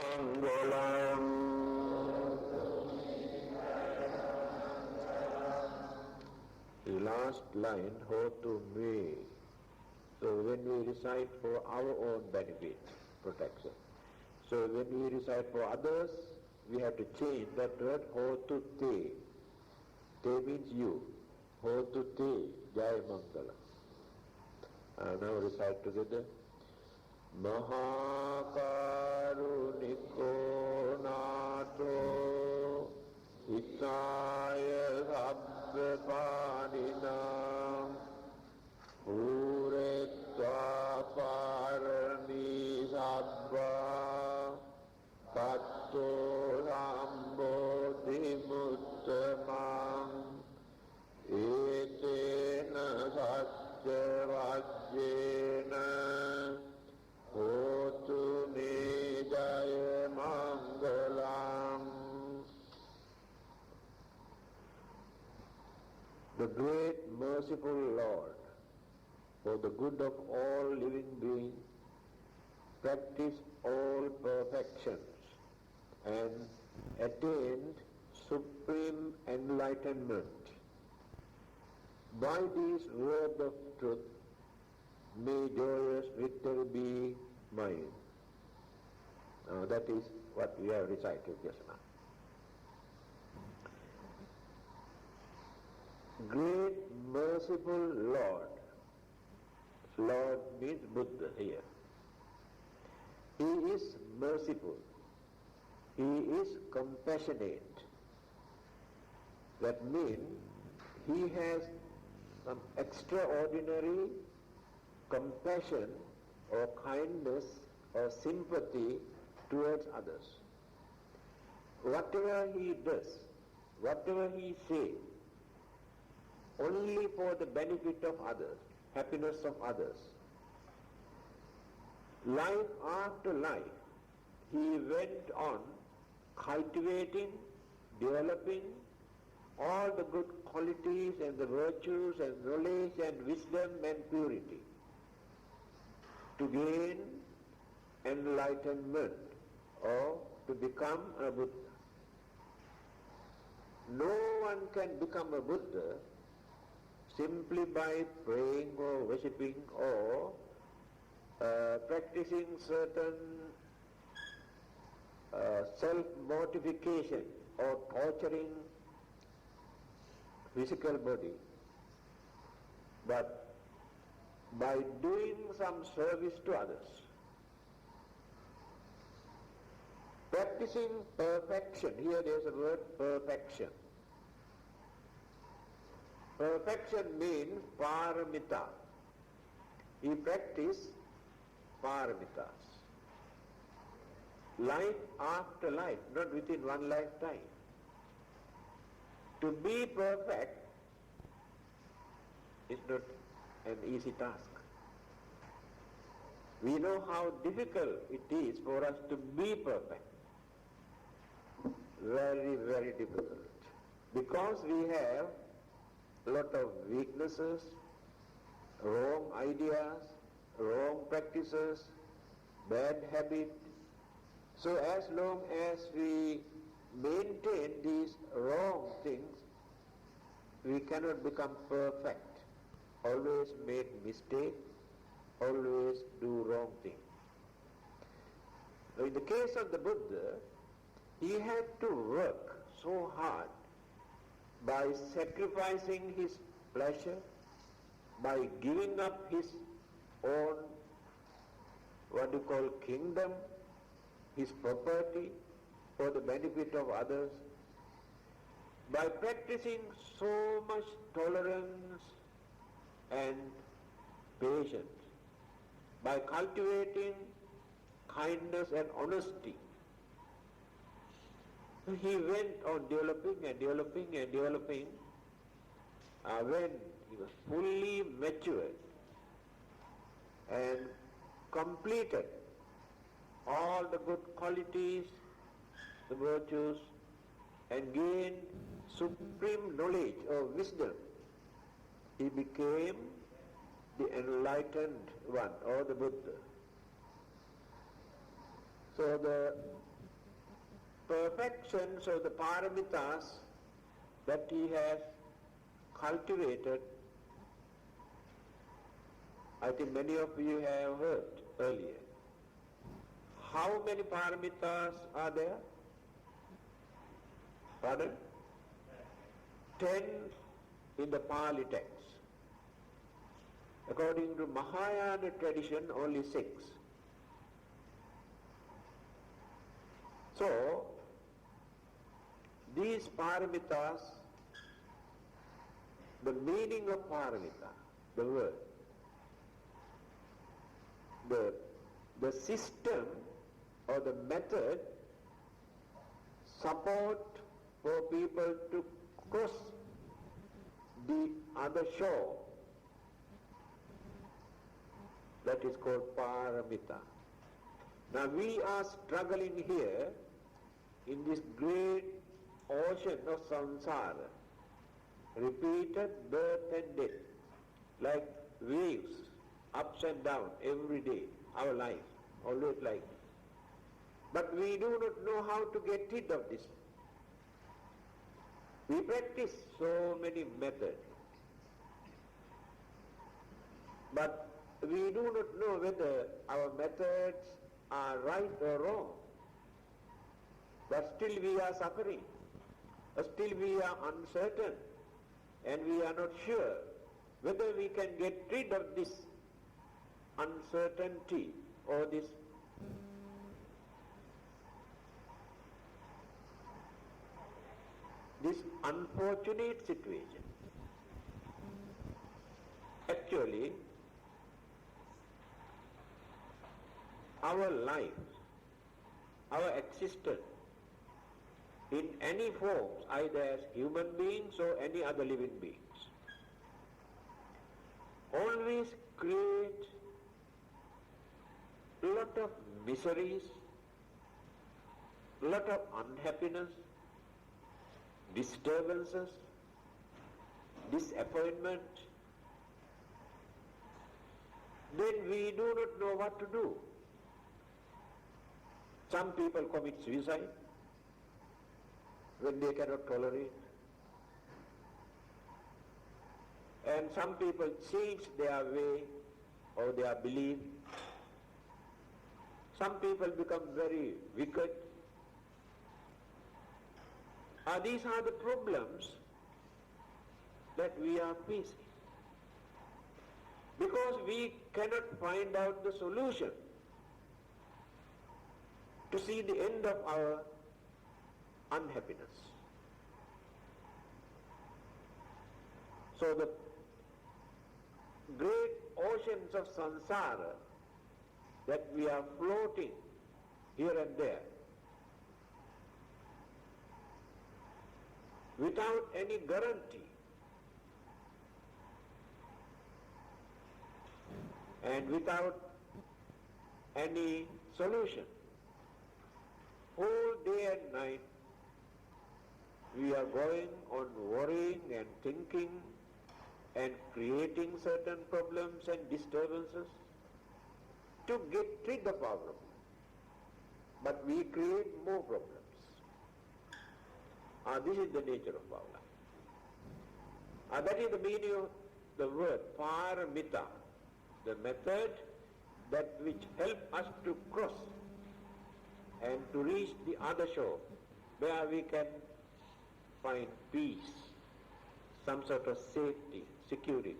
Jayamangalam. The last line, ho to me. So when we recite for our own benefit, protection. So when we recite for others, we have to change that word ho to te. Te means you. Ho to te, Jayamangalam. Now recite together. Mahakaruniko nato Isaya sabbapaninam Puretva parami sabba Patto sambodhimuttamam Etena satya vajjena Hotu me Jayamangalam. The great merciful Lord, for the good of all living beings, practiced all perfections and attained supreme enlightenment. By these words of truth, may joyous victory be mine. Now that is what we have recited just now. Great merciful Lord. Lord means Buddha here. He is merciful. He is compassionate. That means he has some extraordinary compassion or kindness or sympathy towards others. Whatever he does, whatever he says, only for the benefit of others, happiness of others. Life after life, he went on cultivating, developing all the good qualities and the virtues and knowledge and wisdom and purity to gain enlightenment or to become a Buddha. No one can become a Buddha simply by praying or worshipping or practicing certain self-mortification or torturing physical body, but by doing some service to others. Practicing perfection, here there is a word perfection. Perfection means paramita. He practiced paramitas. Life after life, not within one lifetime. To be perfect is not an easy task. We know how difficult it is for us to be perfect. Very, very difficult. Because we have a lot of weaknesses, wrong ideas, wrong practices, bad habits. So as long as we maintain these wrong things, we cannot become perfect. Always make mistakes, always do wrong things. Now in the case of the Buddha, he had to work so hard by sacrificing his pleasure, by giving up his own, what you call, kingdom, his property, for the benefit of others, by practicing so much tolerance and patience, by cultivating kindness and honesty. He went on developing and developing and developing. When he was fully matured and completed all the good qualities, the virtues, and gained supreme knowledge or wisdom, he became the enlightened one or the Buddha. So the perfections of the paramitas that he has cultivated, I think many of you have heard earlier. How many paramitas are there? Pardon? 10 in the Pali text. According to Mahayana tradition, only 6. So, these paramitas, the meaning of paramita, the word, the system or the method support for people to cross the other shore, that is called paramita. Now we are struggling here in this great ocean of samsara, repeated birth and death, like waves, ups and down every day, our life, always like this. But we do not know how to get rid of this. We practice so many methods, but we do not know whether our methods are right or wrong. But still we are suffering, still we are uncertain, and we are not sure whether we can get rid of this uncertainty or this unfortunate situation. Actually, our life, our existence, in any forms, either as human beings or any other living beings, always create a lot of miseries, a lot of unhappiness, disturbances, disappointment. Then we do not know what to do. Some people commit suicide when they cannot tolerate. And some people change their way or their belief. Some people become very wicked. These are the problems that we are facing. Because we cannot find out the solution to see the end of our unhappiness. So the great oceans of samsara that we are floating here and there, without any guarantee and without any solution, whole day and night we are going on worrying and thinking and creating certain problems and disturbances to get rid of our problem. But we create more problems. This is the nature of our life. That is the meaning of the word paramita, the method that which help us to cross and to reach the other shore, where we can find peace, some sort of safety, security.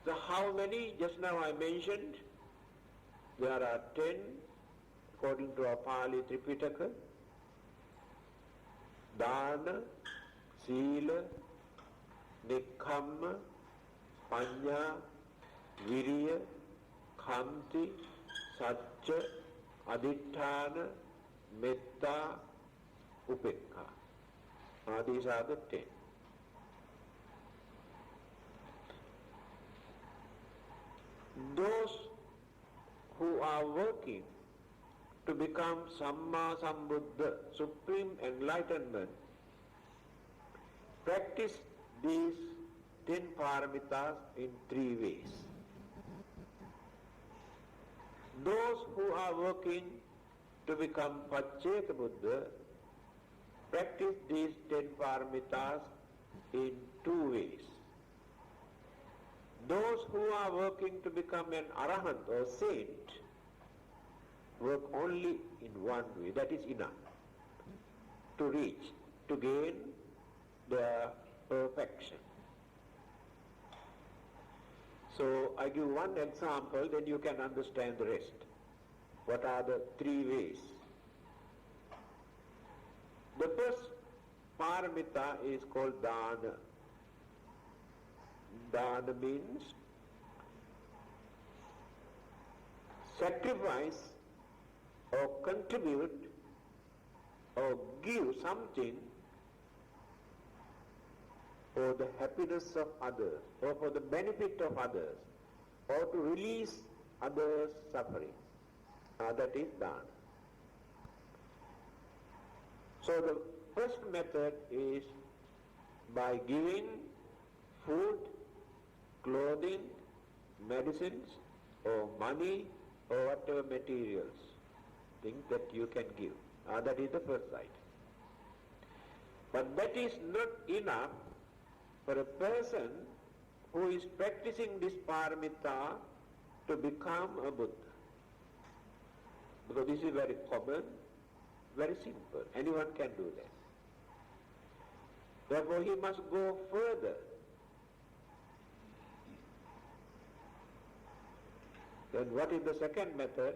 So how many? Just now I mentioned there are 10 according to our Pali Tripitaka: Dana, Sila, Nikhamma, Panya, Viriya, Khanti, Satya, Adhitthana, Metta, Upekha. These are the 10. Those who are working to become Samma Sambuddha, supreme enlightenment, practice these 10 paramitas in 3 ways. Those who are working to become Pacceka Buddha practice these 10 paramitas in 2 ways. Those who are working to become an arahant or saint work only in one way, that is enough to reach, to gain their perfection. So I give one example, then you can understand the rest. What are the 3 ways? The first paramita is called dana. Dana means sacrifice or contribute or give something for the happiness of others or for the benefit of others or to release others' suffering. That is dana. So the first method is by giving food, clothing, medicines or money or whatever materials, things that you can give. That is the first side. But that is not enough for a person who is practicing this paramita to become a Buddha. Because this is very common, very simple. Anyone can do that. Therefore he must go further. Then what is the second method?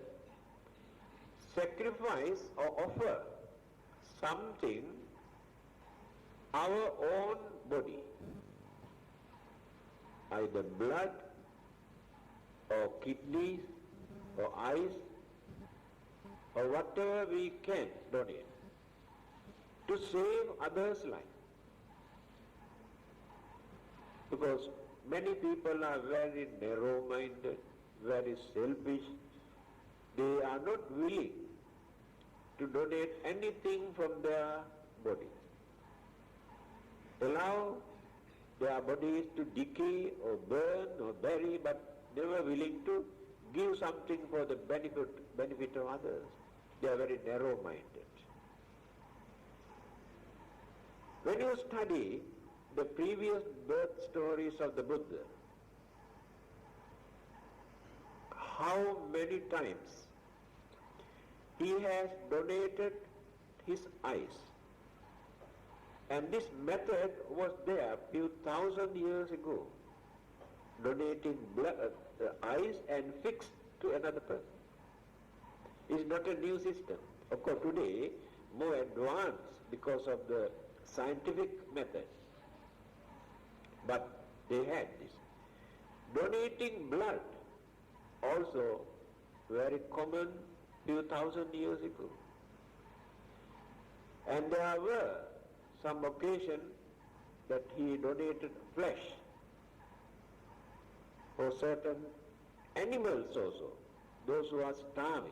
Sacrifice or offer something, our own body, either blood or kidneys or eyes or whatever we can donate to save others' life. Because many people are very narrow-minded, very selfish. They are not willing to donate anything from their body. Allow their bodies to decay or burn or bury, but never willing to give something for the benefit of others. They are very narrow-minded. When you study the previous birth stories of the Buddha, how many times he has donated his eyes. And this method was there few thousand years ago, donating eyes and fixed to another person. It's not a new system. Of course today more advanced because of the scientific method. But they had this. Donating blood also very common few thousand years ago. And there were some occasion that he donated flesh for certain animals also, those who are starving.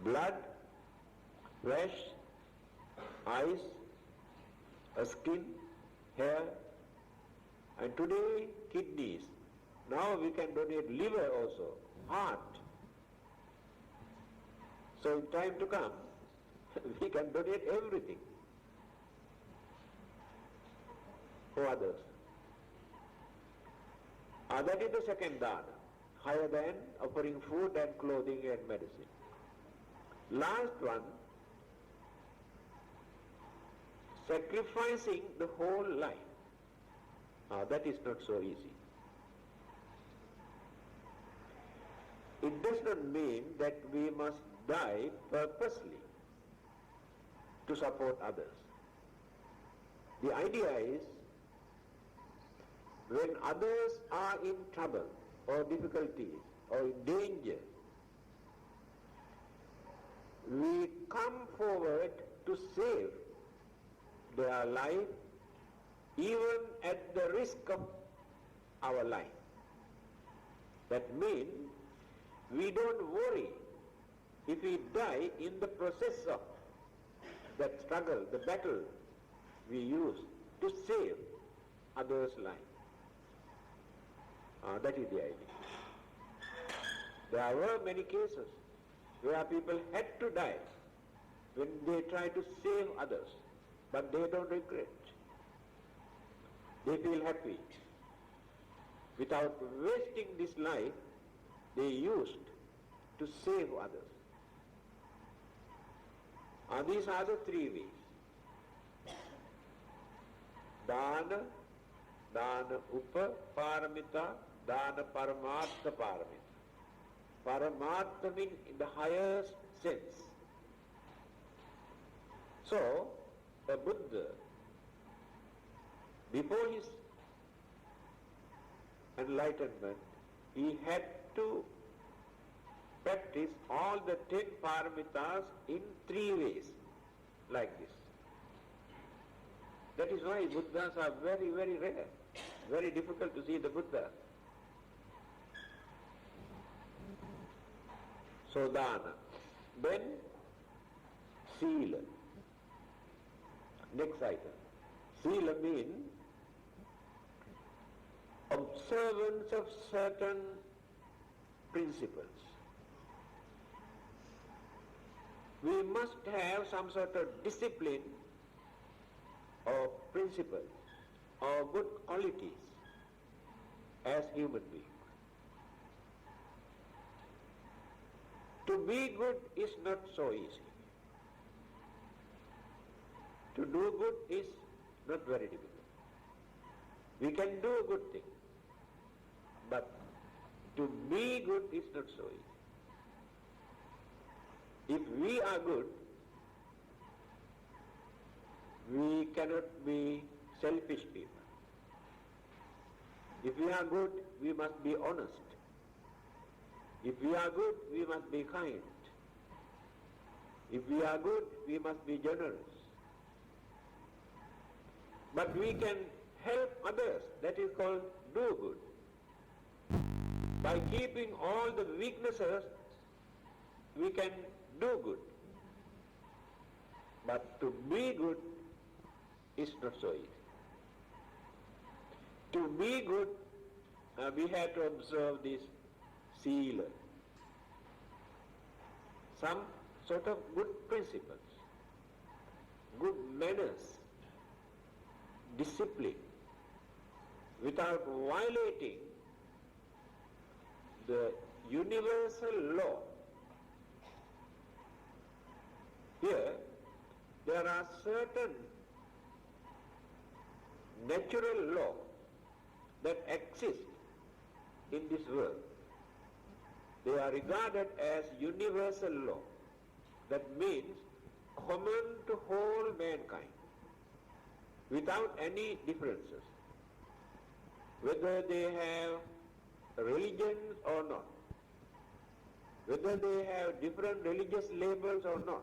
Blood, flesh, eyes, skin, hair, and today kidneys. Now we can donate liver also, heart. So in time to come, we can donate everything for others. That is the second dana, higher than offering food and clothing and medicine. Last one, sacrificing the whole life. That is not so easy. It does not mean that we must die purposely to support others. The idea is, when others are in trouble or difficulties or in danger, we come forward to save their life even at the risk of our life. That means we don't worry if we die in the process of that struggle, the battle we use to save others' life. That is the idea. There were many cases where people had to die when they try to save others, but they don't regret. They feel happy. Without wasting this life, they used to save others. These are the three ways. Dana, Dana Upaparamita, Dana Paramartha Paramita. Paramartha means in the highest sense. So, the Buddha, before his enlightenment, he had to practice all the 10 paramitas in 3 ways, like this. That is why Buddhas are very, very rare. Very difficult to see the Buddha. So dana. Then sila. Next item. Sila means observance of certain principles. We must have some sort of discipline or principles or good qualities as human beings. To be good is not so easy. To do good is not very difficult. We can do a good thing, but to be good is not so easy. If we are good, we cannot be selfish people. If we are good, we must be honest. If we are good, we must be kind. If we are good, we must be generous. But we can help others, that is called do good. By keeping all the weaknesses, we can do good. But to be good is not so easy. To be good, we have to observe this sila, some sort of good principles, good manners, discipline, without violating the universal law. Here, there are certain natural law that exist in this world. They are regarded as universal law. That means common to whole mankind, without any differences, whether they have religions or not, whether they have different religious labels or not.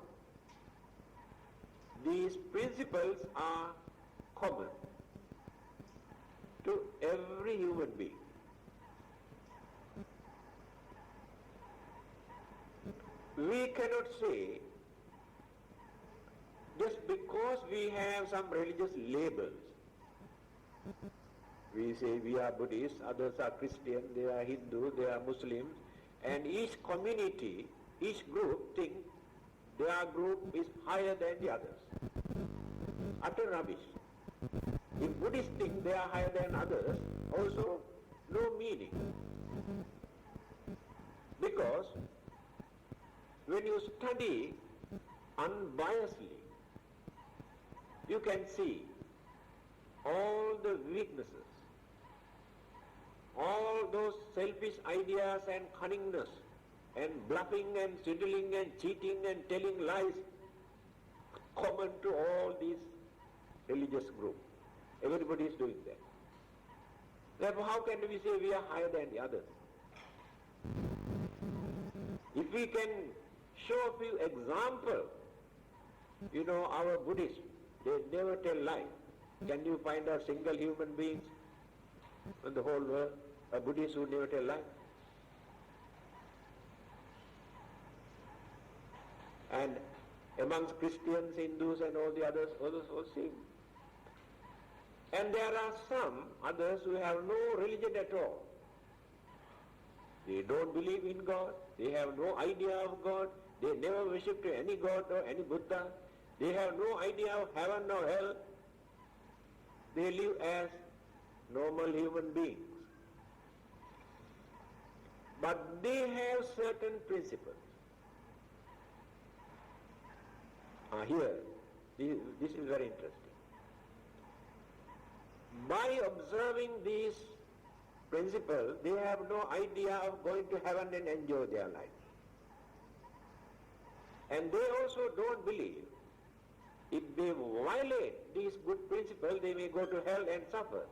These principles are common to every human being. We cannot say, just because we have some religious labels, we say we are Buddhists, others are Christian, they are Hindu, they are Muslims, and each community, each group thinks their group is higher than the others. Utter rubbish. If Buddhists think they are higher than others, also no meaning. Because when you study unbiasedly, you can see all the weaknesses, all those selfish ideas and cunningness and bluffing and swindling and cheating and telling lies common to all these religious groups. Everybody is doing that. Therefore, how can we say we are higher than the others? If we can show a few examples, our Buddhists, they never tell lies. Can you find a single human being in the whole world, a Buddhist who never tell lies? And amongst Christians, Hindus and all the others all same. And there are some others who have no religion at all. They don't believe in God. They have no idea of God. They never worship to any God or any Buddha. They have no idea of heaven or hell. They live as normal human beings. But they have certain principles. Here, this is very interesting. By observing these principles, they have no idea of going to heaven and enjoy their life. And they also don't believe if they violate these good principles, they may go to hell and suffer.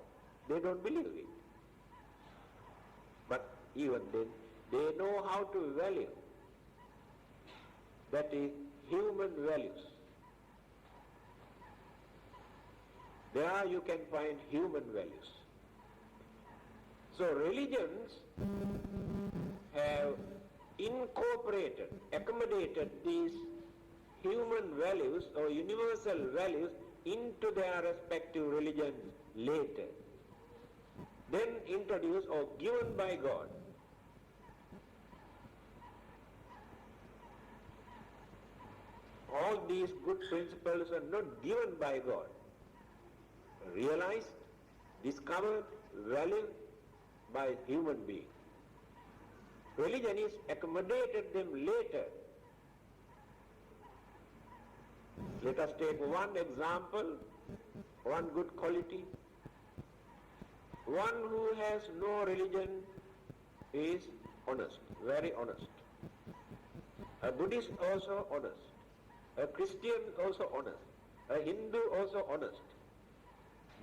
They don't believe it. But even then, they know how to value. That is human values. There you can find human values. So religions have incorporated, accommodated these human values or universal values into their respective religions later, then introduced or given by God. All these good principles are not given by God, realized, discovered, valued by human beings. Religion is accommodated them later. Let us take one example, one good quality. One who has no religion is honest, very honest. A Buddhist also honest. A Christian also honest. A Hindu also honest.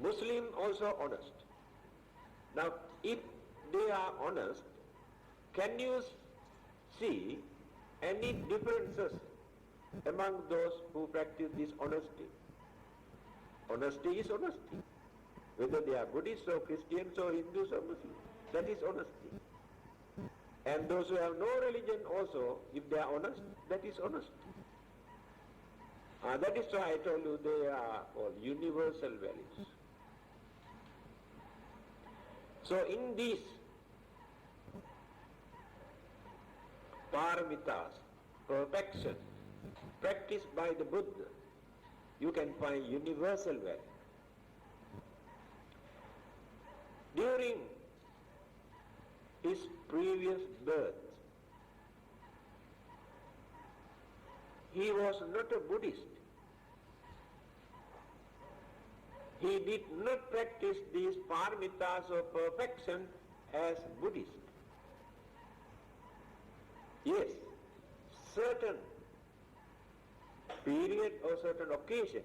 Muslim also honest. Now, if they are honest, can you see any differences among those who practice this honesty? Honesty is honesty. Whether they are Buddhists or Christians or Hindus or Muslims, that is honesty. And those who have no religion also, if they are honest, that is honesty. That is why I told you they are all universal values. So in these paramitas, perfection, practiced by the Buddha, you can find universal value. During his previous birth, he was not a Buddhist. He did not practice these paramitas of perfection as Buddhist. Yes, certain period or certain occasion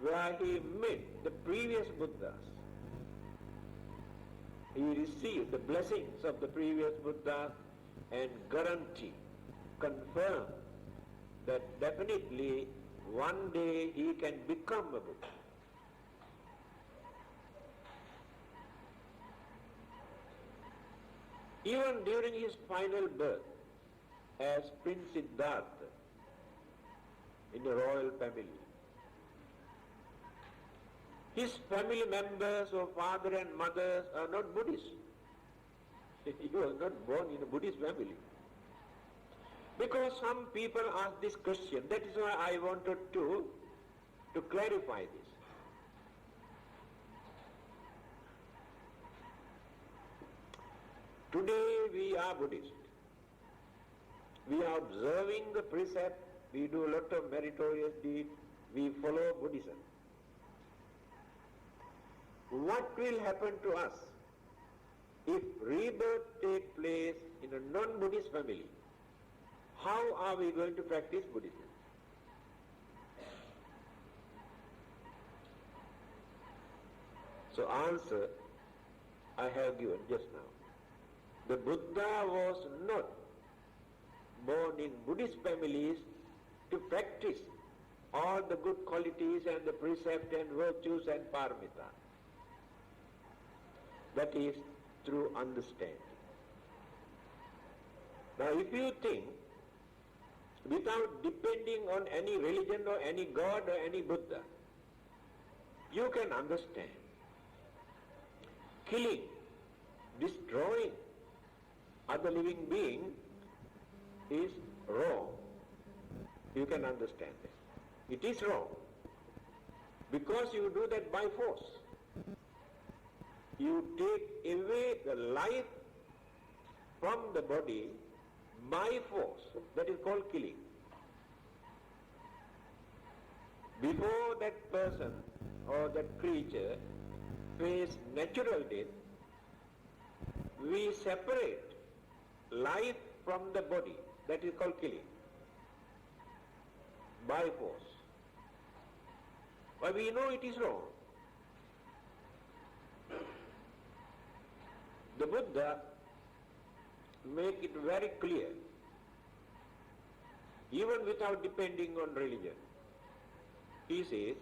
where he met the previous Buddhas, he received the blessings of the previous Buddhas and guarantee, confirm that definitely one day he can become a Buddha. Even during his final birth as Prince Siddhartha in a royal family, his family members or father and mothers are not Buddhists. He was not born in a Buddhist family. Because some people ask this question, that is why I wanted to clarify this. Today we are Buddhist. We are observing the precept, we do a lot of meritorious deeds, we follow Buddhism. What will happen to us if rebirth takes place in a non-Buddhist family? How are we going to practice Buddhism? So answer I have given just now. The Buddha was not born in Buddhist families to practice all the good qualities and the precept and virtues and paramita. That is through understanding. Now if you think without depending on any religion or any God or any Buddha, you can understand killing, destroying other living being is wrong. You can understand that. It is wrong. Because you do that by force. You take away the life from the body by force. That is called killing. Before that person or that creature face natural death, we separate life from the body. That is called killing. By force. But we know it is wrong. The Buddha make it very clear, even without depending on religion. He says,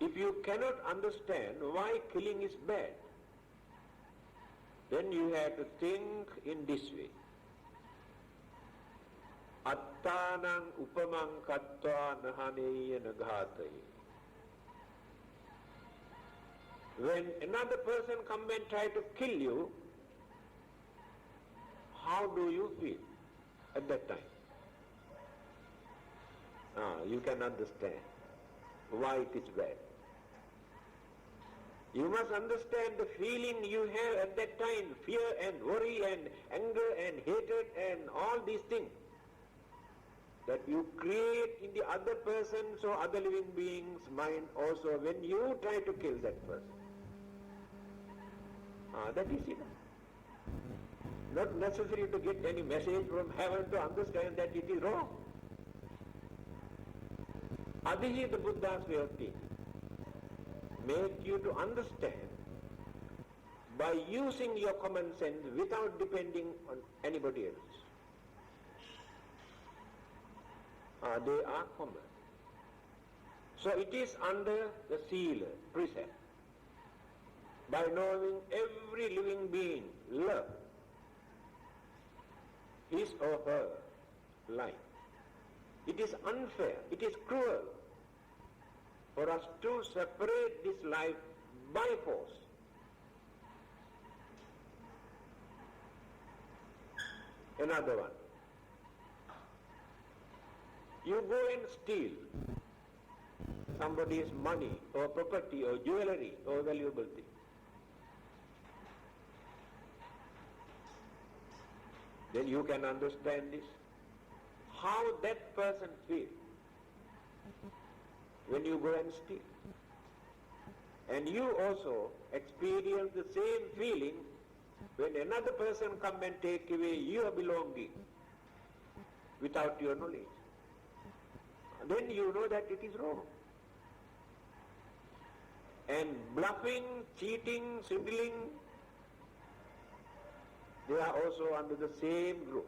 if you cannot understand why killing is bad, then you have to think in this way. Attanang upamang kattva nahaneya naghataye. When another person come and try to kill you, how do you feel at that time? You can understand why it is bad. You must understand the feeling you have at that time, fear and worry and anger and hatred and all these things that you create in the other person's or other living being's mind also when you try to kill that person. That is enough. Not necessary to get any message from heaven to understand that it is wrong. This is the Buddha's way of thinking. Make you to understand by using your common sense without depending on anybody else. They are common. So it is under the sila, precept. By knowing every living being love his or her life. It is unfair, it is cruel for us to separate this life by force. Another one. You go and steal somebody's money or property or jewelry or valuable thing. Then you can understand this. How that person feels when you go and steal. And you also experience the same feeling when another person come and take away your belonging without your knowledge. Then you know that it is wrong. And bluffing, cheating, swindling, they are also under the same group.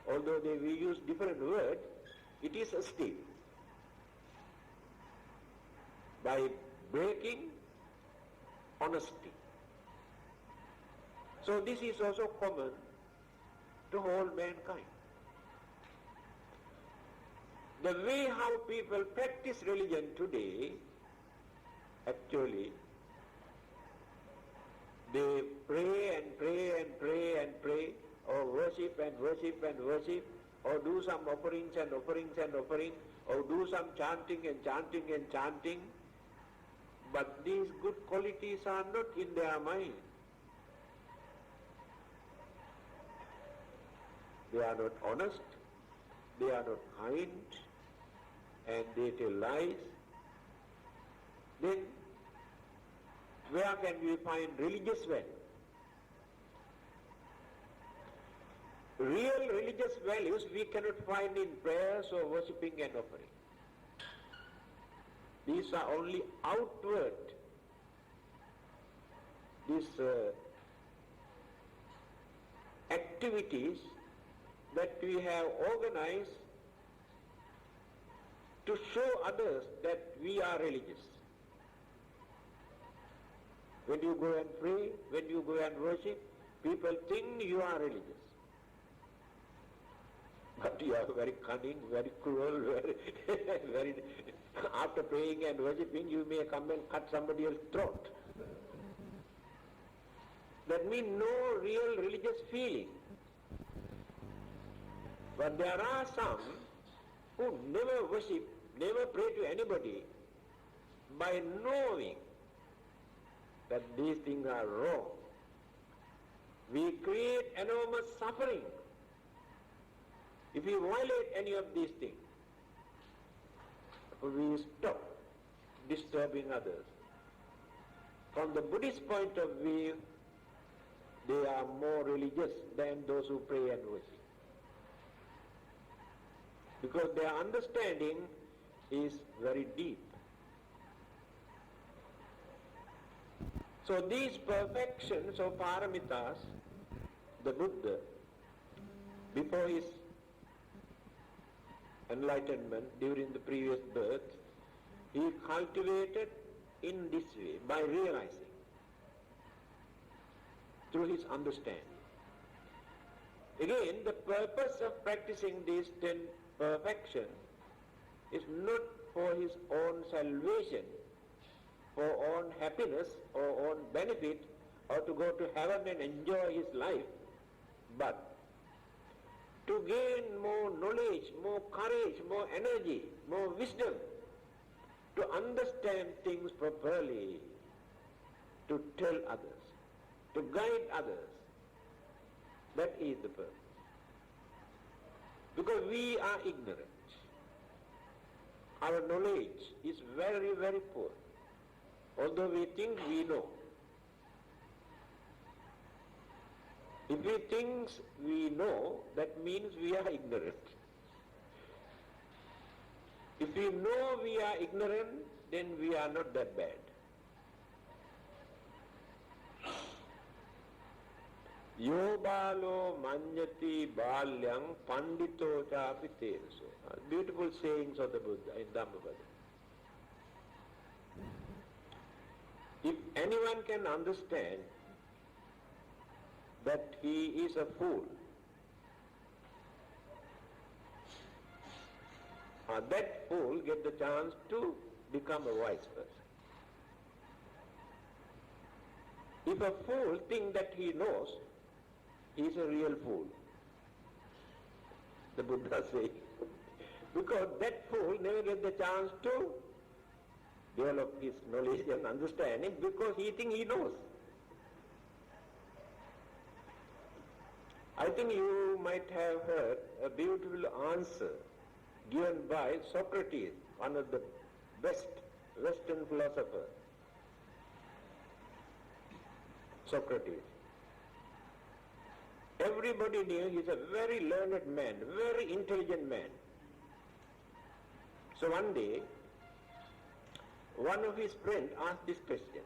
Although we use different words, it is a steal. By breaking honesty. So this is also common to whole mankind. The way how people practice religion today, actually, they pray and pray and pray and pray, or worship and worship and worship, or do some offerings and offerings and offering, or do some chanting and chanting and chanting, but these good qualities are not in their mind. They are not honest, they are not kind, and they tell lies. Then where can we find religious value? Real religious values we cannot find in prayers or worshipping and offering. These are only outward. These activities that we have organized to show others that we are religious. When you go and pray, when you go and worship, people think you are religious. But you are very cunning, very cruel, very after praying and worshipping, you may come and cut somebody else's throat. That means no real religious feeling. But there are some who never worship, never pray to anybody, by knowing that these things are wrong. We create enormous suffering if we violate any of these things. We stop disturbing others. From the Buddhist point of view, they are more religious than those who pray and worship, because their understanding is very deep. So these perfections or paramitas, the Buddha, before his enlightenment, during the previous birth, he cultivated in this way, by realizing, through his understanding. Again, the purpose of practicing these 10 perfections is not for his own salvation, for own happiness or own benefit, or to go to heaven and enjoy his life, but to gain more knowledge, more courage, more energy, more wisdom, to understand things properly, to tell others, to guide others. That is the purpose. Because we are ignorant. Our knowledge is very, very poor, although we think we know. If we think we know, that means we are ignorant. If we know we are ignorant, then we are not that bad. Yo balo manyati balyam pandito chapi tereso. Beautiful sayings of the Buddha in Dhammananda. If anyone can understand that he is a fool, that fool gets the chance to become a wise person. If a fool thinks that he knows, he is a real fool. The Buddha says, because that fool never gets the chance to develop his knowledge and understanding, because he thinks he knows. I think you might have heard a beautiful answer given by Socrates, one of the best Western philosophers. Socrates. Everybody knew he's a very learned man, very intelligent man. So one day, one of his friends asked this question.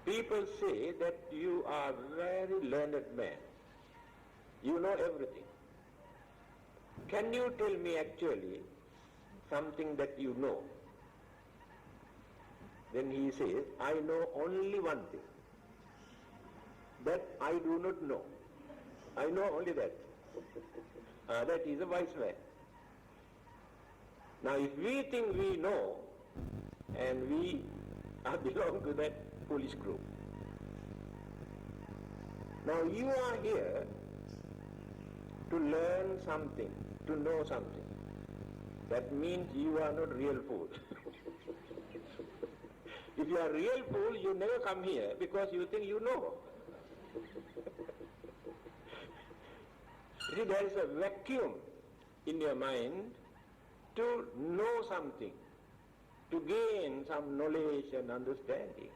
People say that you are a very learned man. You know everything. Can you tell me actually something that you know? Then he says, I know only one thing. That I do not know. I know only that. That is a wise man. Now if we think we know, and we belong to that foolish group. Now you are here to learn something, to know something. That means you are not real fool. If you are real fool, you never come here because you think you know. See, there is a vacuum in your mind to know something, to gain some knowledge and understanding.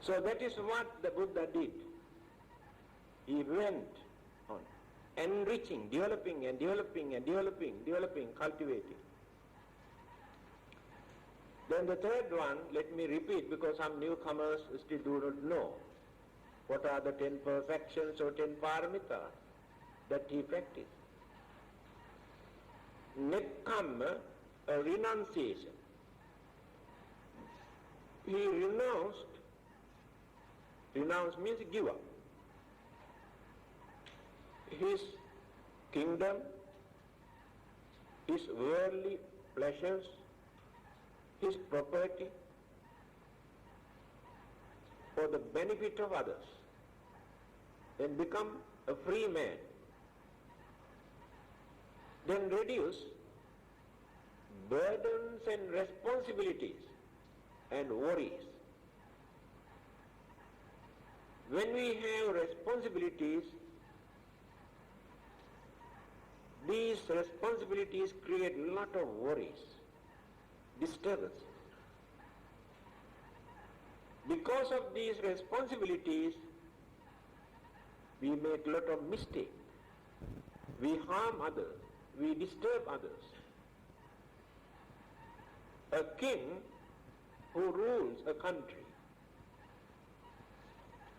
So that is what the Buddha did. He went on enriching, developing and developing and developing, cultivating. Then the third one, let me repeat, because some newcomers still do not know what are the 10 perfections or 10 paramitas that he practiced. Nekkhamma, a renunciation. He renounced. Renounce means give up. His kingdom, his worldly pleasures, his property, for the benefit of others and become a free man, then reduce burdens and responsibilities and worries. When we have responsibilities, these responsibilities create a lot of worries, disturbances. Because of these responsibilities, we make a lot of mistakes. We harm others. We disturb others. A king who rules a country,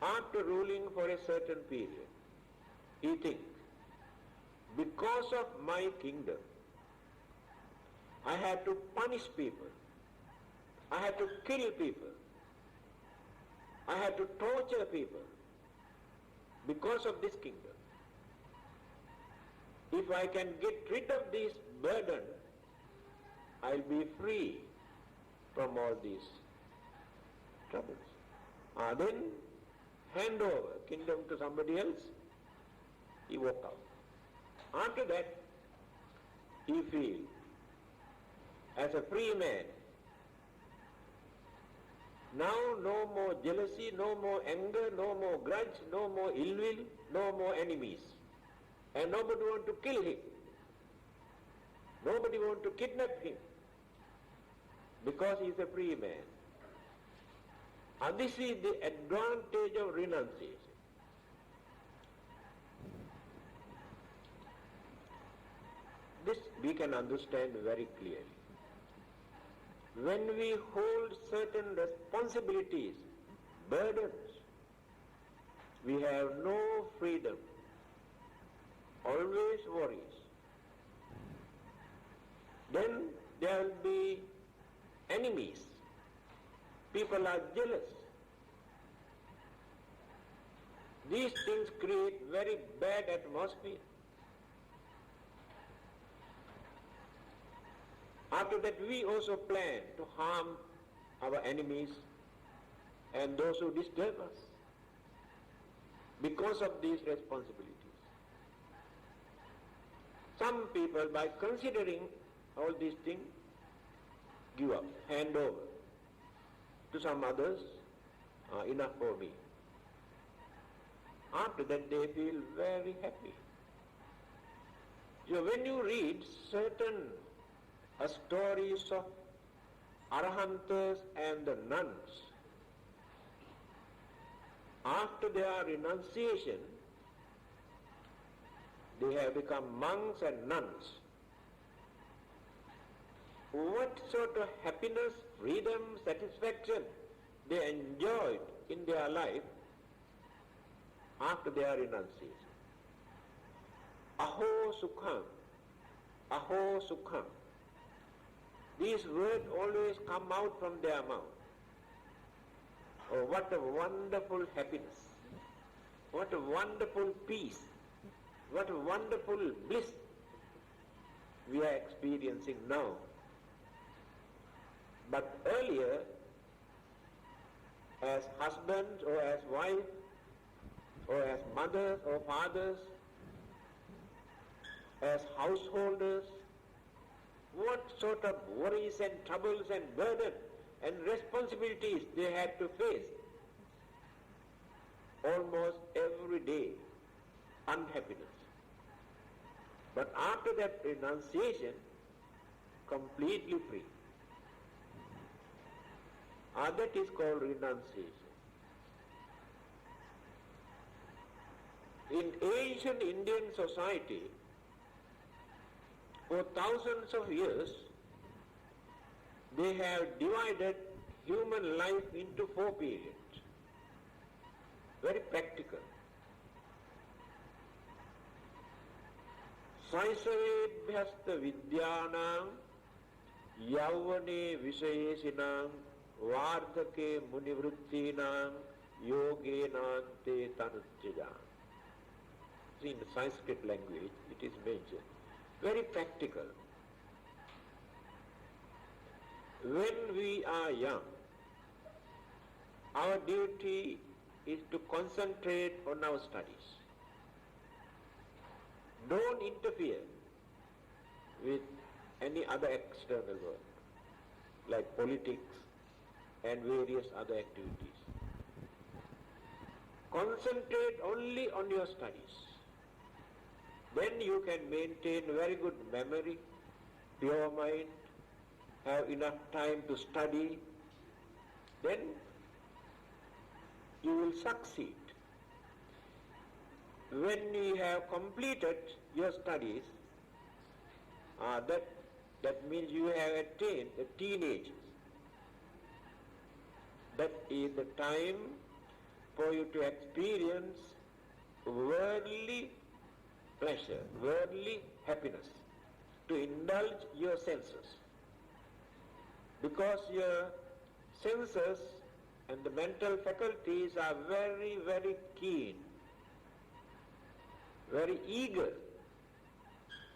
after ruling for a certain period, he thinks, because of my kingdom, I have to punish people. I have to kill people. I have to torture people because of this kingdom. If I can get rid of this burden, I'll be free from all these troubles. Then hand over kingdom to somebody else. He walked out. After that, he feels as a free man. Now no more jealousy, no more anger, no more grudge, no more ill will, no more enemies. And nobody wants to kill him. Nobody wants to kidnap him. Because he is a free man. And this is the advantage of renunciation. This we can understand very clearly. When we hold certain responsibilities, burdens, we have no freedom, always worries. Then there will be enemies. People are jealous. These things create very bad atmosphere. After that, we also plan to harm our enemies and those who disturb us because of these responsibilities. Some people, by considering all these things, give up, hand over to some others, enough for me. After that, they feel very happy. So when you read certain stories of Arahantas and the nuns, after their renunciation, they have become monks and nuns. What sort of happiness, freedom, satisfaction they enjoyed in their life after their renunciation. Aho sukham, aho sukham. These words always come out from their mouth. Oh, what a wonderful happiness. What a wonderful peace. What a wonderful bliss we are experiencing now. But earlier, as husbands or as wives or as mothers or fathers, as householders, what sort of worries and troubles and burden and responsibilities they had to face. Almost every day, unhappiness. But after that renunciation, completely free. That is called renunciation. In ancient Indian society, for thousands of years, they have divided human life into 4 periods. Very practical. Saisavebhyasta vidyanam yavane visayeshinam vardhake munivrittinam yogenante tanutyajam. In the Sanskrit language, it is mentioned. Very practical. When we are young, our duty is to concentrate on our studies. Don't interfere with any other external world, like politics and various other activities. Concentrate only on your studies. Then you can maintain very good memory, pure mind, have enough time to study. Then you will succeed. When you have completed your studies, that means you have attained the teenage. That is the time for you to experience worldly pleasure, worldly happiness, to indulge your senses. Because your senses and the mental faculties are very, very keen, very eager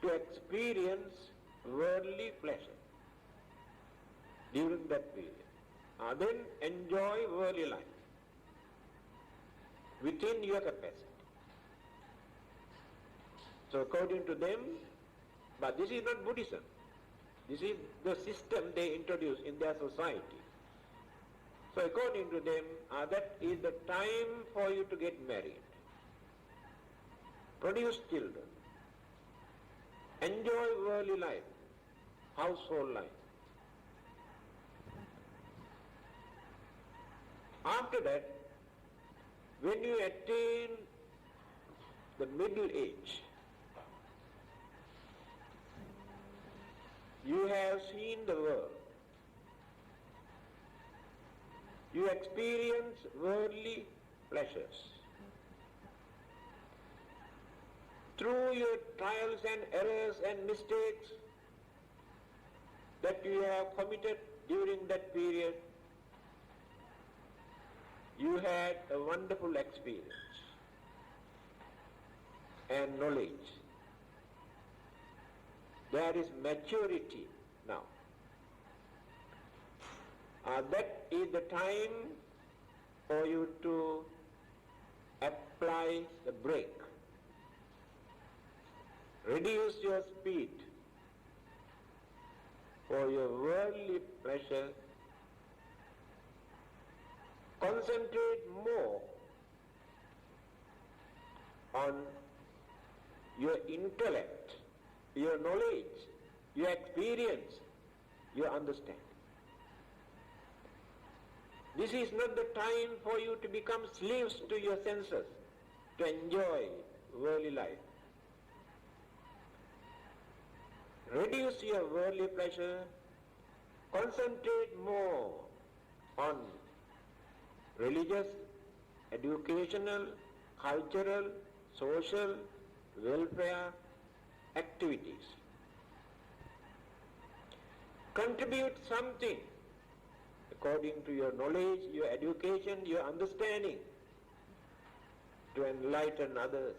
to experience worldly pleasure during that period. Then enjoy worldly life within your capacity. So according to them, but this is not Buddhism. This is the system they introduce in their society. So according to them, that is the time for you to get married, produce children, enjoy worldly life, household life. After that, when you attain the middle age, you have seen the world. You experience worldly pleasures. Through your trials and errors and mistakes that you have committed during that period, you had a wonderful experience and knowledge. There is maturity now. That is the time for you to apply the brake. Reduce your speed for your worldly pleasure. Concentrate more on your intellect, your knowledge, your experience, your understanding. This is not the time for you to become slaves to your senses, to enjoy worldly life. Reduce your worldly pleasure, concentrate more on religious, educational, cultural, social, welfare activities. Contribute something according to your knowledge, your education, your understanding, to enlighten others,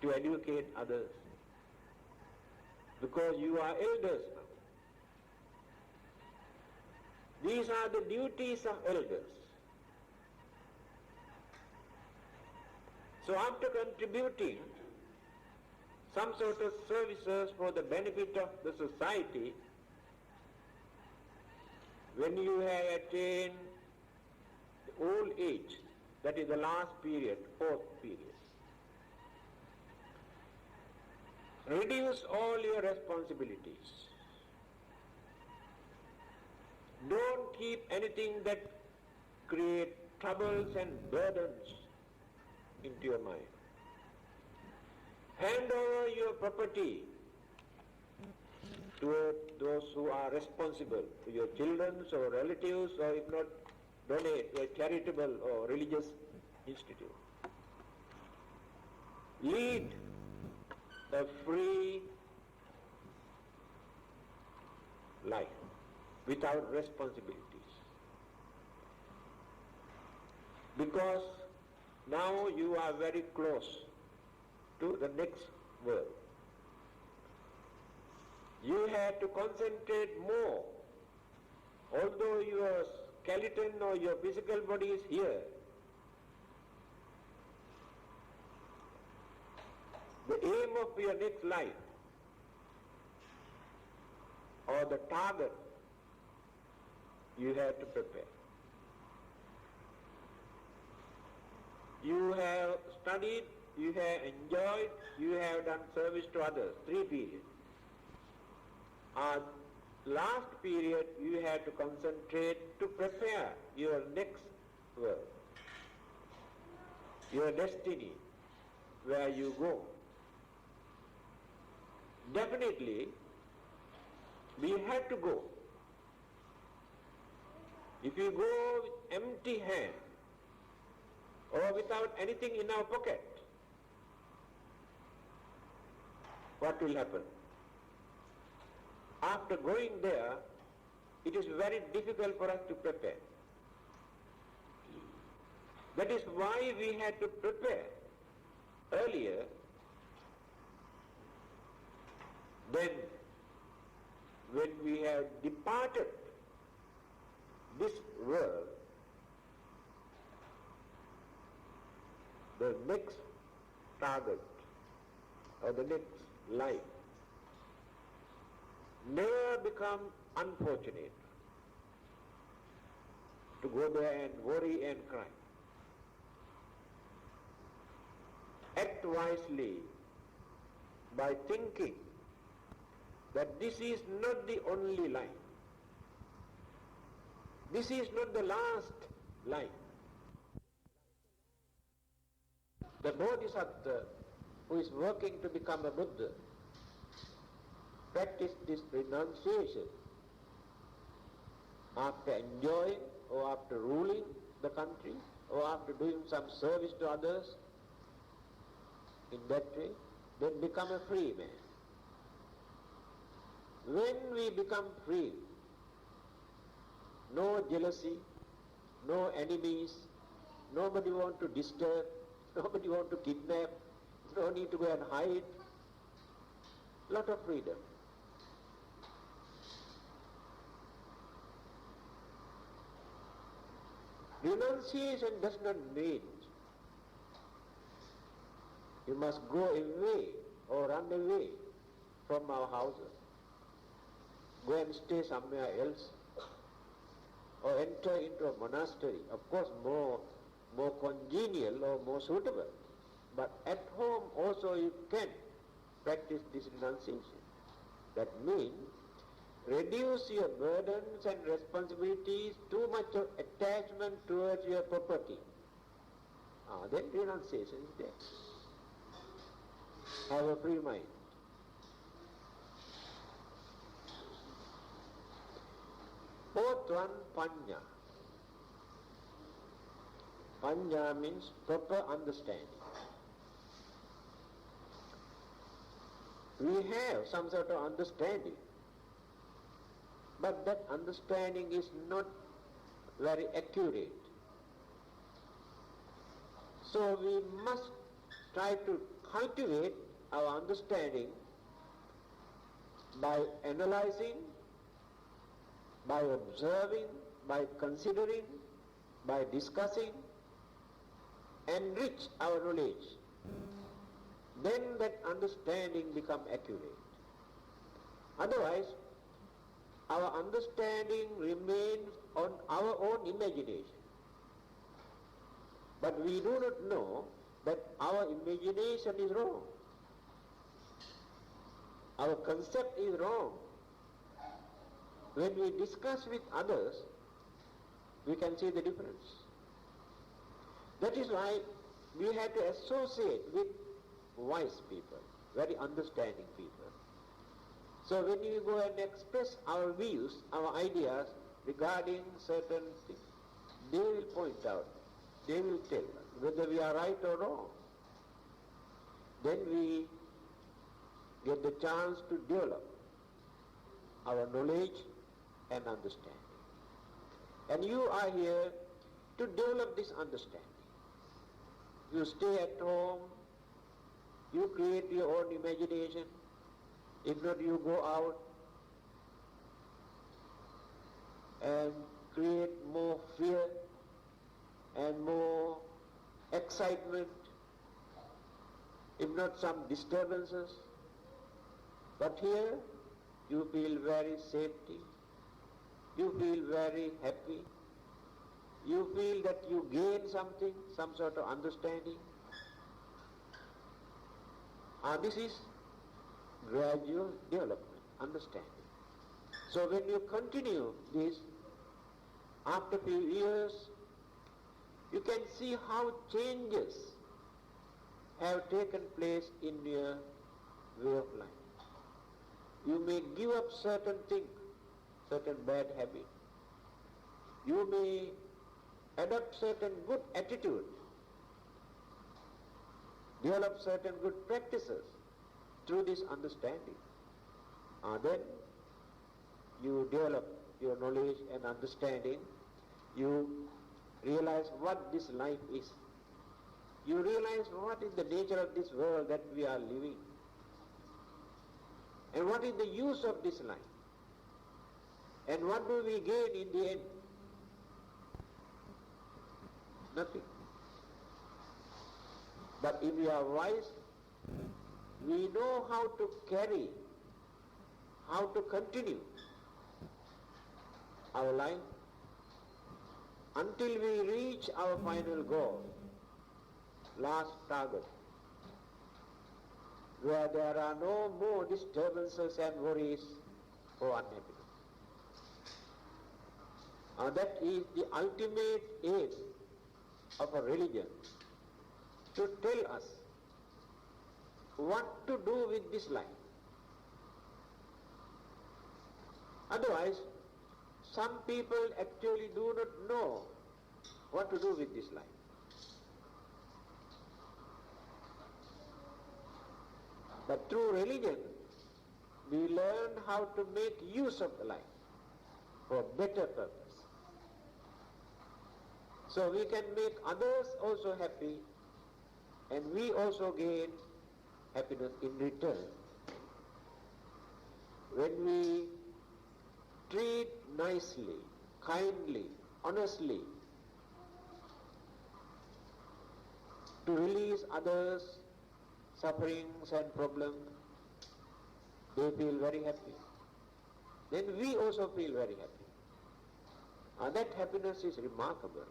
to educate others. Because you are elders now. These are the duties of elders. So after contributing some sort of services for the benefit of the society, when you have attained the old age, that is the last period, fourth period, reduce all your responsibilities. Don't keep anything that create troubles and burdens into your mind. Hand over your property to those who are responsible, to your children or relatives, or if not, donate to a charitable or religious institute. Lead a free life without responsibilities. Because now you are very close to the next world. You have to concentrate more. Although your skeleton or your physical body is here, the aim of your next life or the target, you have to prepare. You have studied, you have enjoyed, you have done service to others, 3 periods. Last period you have to concentrate to prepare your next world, your destiny, where you go. Definitely, we have to go. If you go with empty hand or without anything in our pocket, what will happen? After going there, it is very difficult for us to prepare. That is why we had to prepare earlier. Then, when we have departed this world, the next target or the next life never become unfortunate to go there and worry and cry. Act wisely by thinking that this is not the only life. This is not the last life. The Bodhisattva who is working to become a Buddha practice this renunciation after enjoying or after ruling the country or after doing some service to others. In that way, then become a free man. When we become free, no jealousy, no enemies, nobody want to disturb, nobody want to kidnap, no need to go and hide. Lot of freedom. Renunciation does not mean you must go away or run away from our houses, go and stay somewhere else, or enter into a monastery. Of course, more congenial or more suitable. But at home also you can practice this renunciation. That means reduce your burdens and responsibilities, too much of attachment towards your property. Then renunciation is there. Have a free mind. Fourth one, panya. Panya means proper understanding. We have some sort of understanding, but that understanding is not very accurate. So we must try to cultivate our understanding by analyzing, by observing, by considering, by discussing, enrich our knowledge. Then that understanding become accurate. Otherwise, our understanding remains on our own imagination. But we do not know that our imagination is wrong. Our concept is wrong. When we discuss with others, we can see the difference. That is why we have to associate with wise people, very understanding people. So when we go and express our views, our ideas regarding certain things, they will point out, they will tell us whether we are right or wrong. Then we get the chance to develop our knowledge and understanding. And you are here to develop this understanding. You stay at home, you create your own imagination. If not, you go out and create more fear and more excitement, if not some disturbances. But here you feel very safety, you feel very happy, you feel that you gain something, some sort of understanding. This is gradual development, understanding. So when you continue this, after few years, you can see how changes have taken place in your way of life. You may give up certain things, certain bad habits. You may adopt certain good attitude, develop certain good practices through this understanding. Then you develop your knowledge and understanding. You realize what this life is. You realize what is the nature of this world that we are living. And what is the use of this life? And what do we gain in the end? Nothing. But if we are wise, we know how to carry, how to continue our life until we reach our final goal, last target, where there are no more disturbances and worries or unhappiness. That is the ultimate aim of a religion, to tell us what to do with this life. Otherwise, some people actually do not know what to do with this life. But through religion, we learn how to make use of the life for better purpose. So we can make others also happy, and we also gain happiness in return. When we treat nicely, kindly, honestly, to release others' sufferings and problems, they feel very happy. Then we also feel very happy. That happiness is remarkable.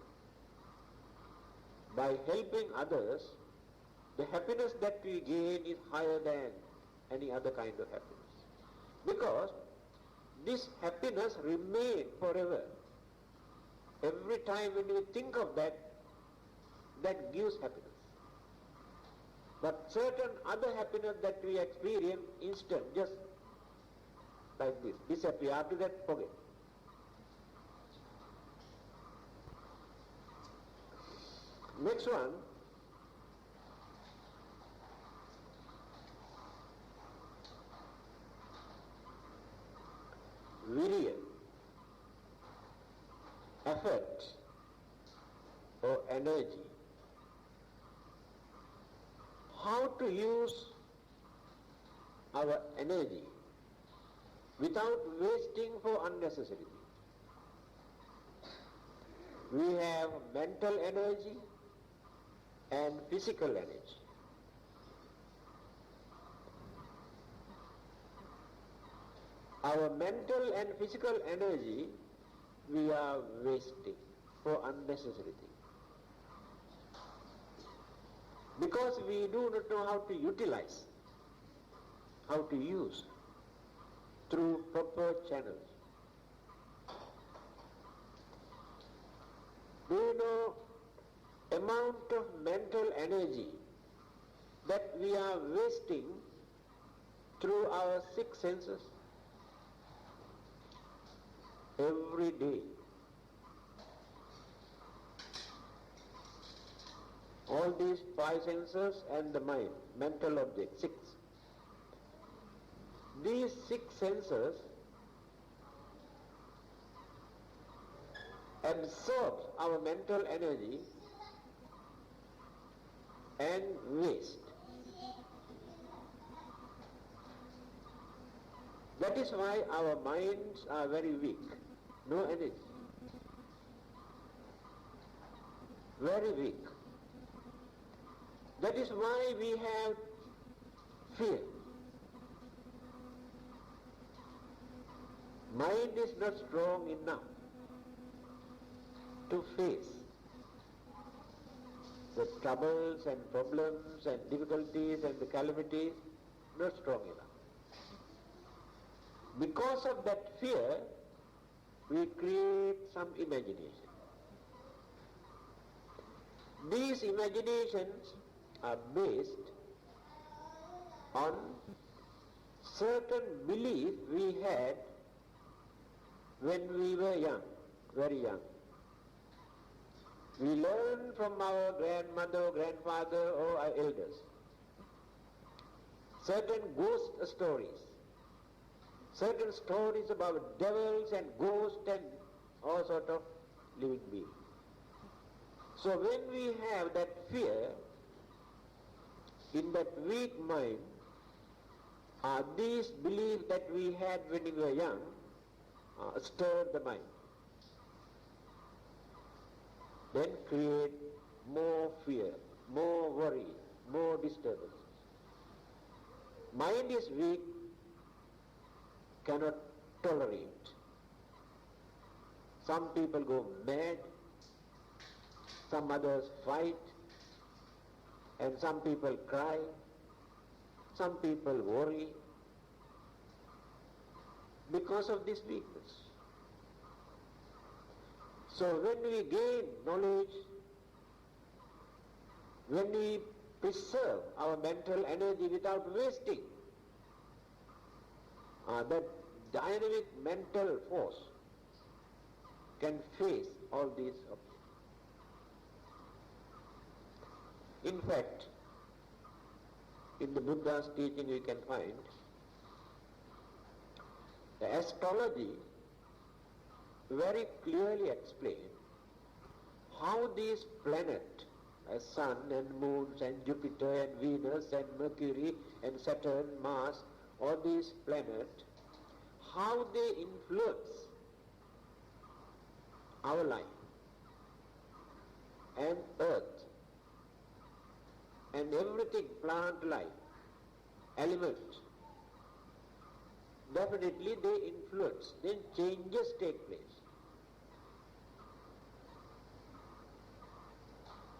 By helping others, the happiness that we gain is higher than any other kind of happiness. Because this happiness remains forever. Every time when we think of that, that gives happiness. But certain other happiness that we experience instant, just like this, disappear. After that, forget. Next one, virya, effort or energy. How to use our energy without wasting for unnecessary things. We have mental energy and physical energy. Our mental and physical energy we are wasting for unnecessary things. Because we do not know how to utilize, how to use through proper channels. Do you know amount of mental energy that we are wasting through our six senses every day? All these five senses and the mind, mental objects, six. These six senses absorb our mental energy and waste. That is why our minds are very weak, no energy. very weak. That is why we have fear. Mind is not strong enough to face the troubles and problems and difficulties and the calamities, not strong enough. Because of that fear, we create some imagination. These imaginations are based on certain beliefs we had when we were young, very young. We learn from our grandmother, grandfather or our elders certain ghost stories, certain stories about devils and ghosts and all sort of living beings. So when we have that fear in that weak mind, these beliefs that we had when we were young stir the mind, then create more fear, more worry, more disturbance. Mind is weak, cannot tolerate. Some people go mad, some others fight, and some people cry, some people worry because of this weakness. So when we gain knowledge, when we preserve our mental energy without wasting, that dynamic mental force can face all these objects. In fact, in the Buddha's teaching we can find the astrology very clearly explain how these planets, Sun and moons and Jupiter and Venus and Mercury and Saturn, Mars, all these planets, how they influence our life and earth and everything, plant life, elements. Definitely they influence, then changes take place.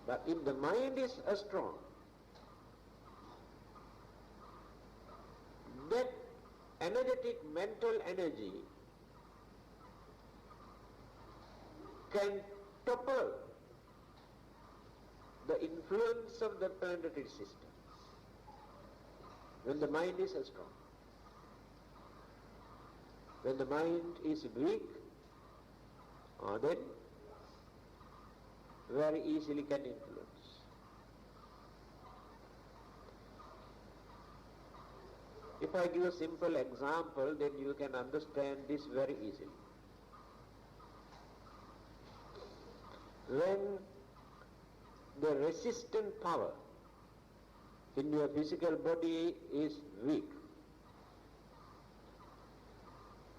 But if the mind is strong, that energetic mental energy can topple the influence of the planetary system when the mind is strong. When the mind is weak, then very easily can influence. If I give a simple example, then you can understand this very easily. When the resistant power in your physical body is weak,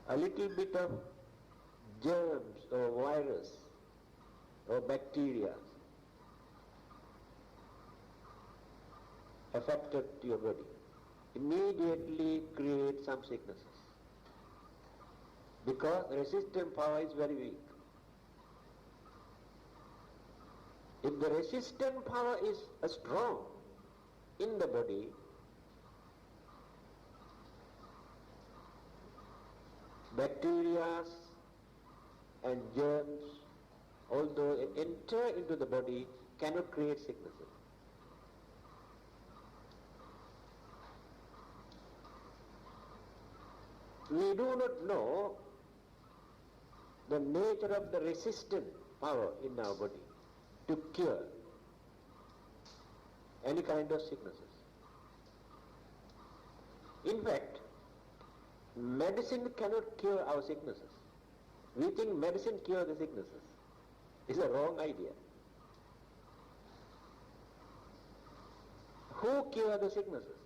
a little bit of germs or virus or bacteria affected your body, immediately create some sicknesses, because resistant power is very weak. If the resistant power is strong in the body, bacteria and germs, although they enter into the body, cannot create sicknesses. We do not know the nature of the resistant power in our body to cure any kind of sicknesses. In fact, medicine cannot cure our sicknesses. We think medicine cures the sicknesses. It's a wrong idea. Who cures the sicknesses?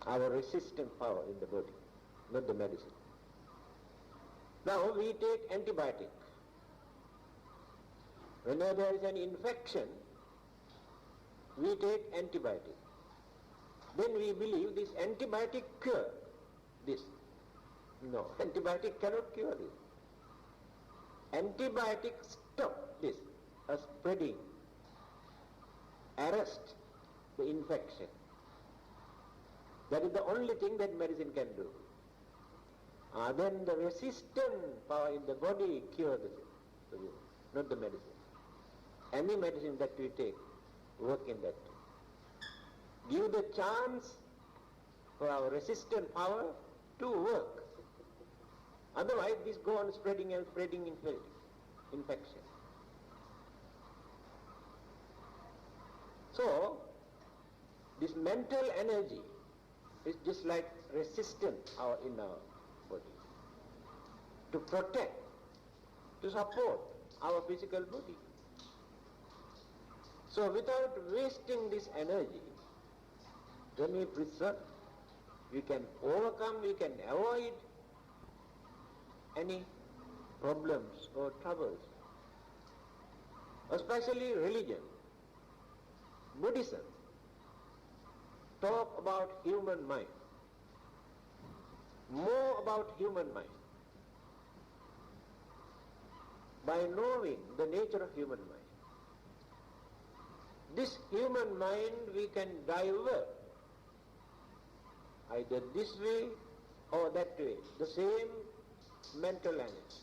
Our resistant power in the body, not the medicine. Now we take antibiotic. Whenever there is an infection, we take antibiotic. Then we believe this antibiotic cure this. No, antibiotic cannot cure this. Antibiotics stop this spreading, arrest the infection. That is the only thing that medicine can do. Then the resistant power in the body cures the disease, not the medicine. Any medicine that we take work in that. Give the chance for our resistant power to work. Otherwise, this go on spreading and spreading infection. So, this mental energy is just like resistant power in our body to protect, to support our physical body. So, without wasting this energy, when we preserve, we can overcome, we can avoid any problems or troubles, especially religion. Buddhism talk about human mind, more about human mind. By knowing the nature of human mind, this human mind we can divert either this way or that way, the same mental energy.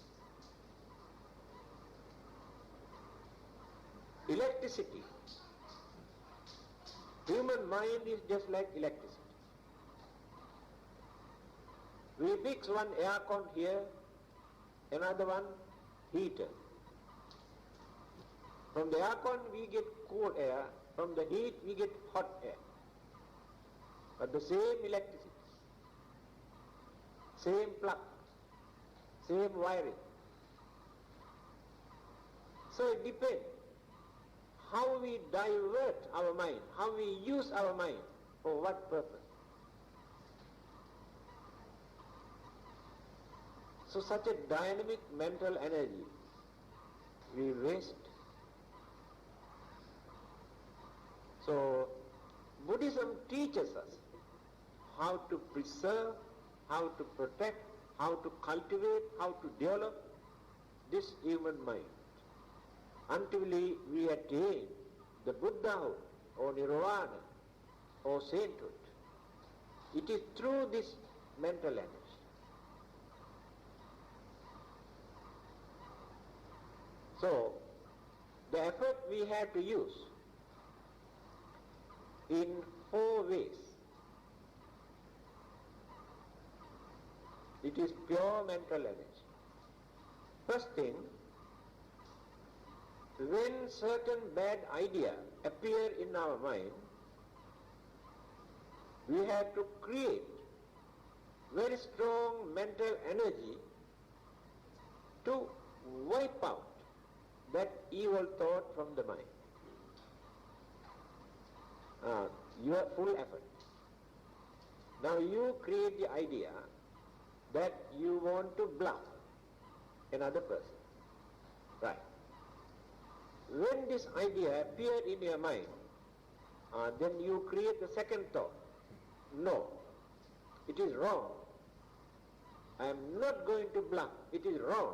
Electricity. Human mind is just like electricity. We fix one aircon here, another one heater. From the aircon we get cool air, from the heat we get hot air. But the same electricity, same plug, same wiring. So it depends how we divert our mind, how we use our mind, for what purpose. So such a dynamic mental energy we waste. So Buddhism teaches us how to preserve, how to protect, how to cultivate, how to develop this human mind until we attain the Buddhahood or Nirvana or sainthood. It is through this mental energy. So, the effort we have to use in 4 ways. It is pure mental energy. First thing, when certain bad ideas appear in our mind, we have to create very strong mental energy to wipe out that evil thought from the mind. Your full effort. Now you create the idea that you want to bluff another person. Right. When this idea appeared in your mind, then you create the second thought. No, it is wrong. I am not going to bluff. It is wrong.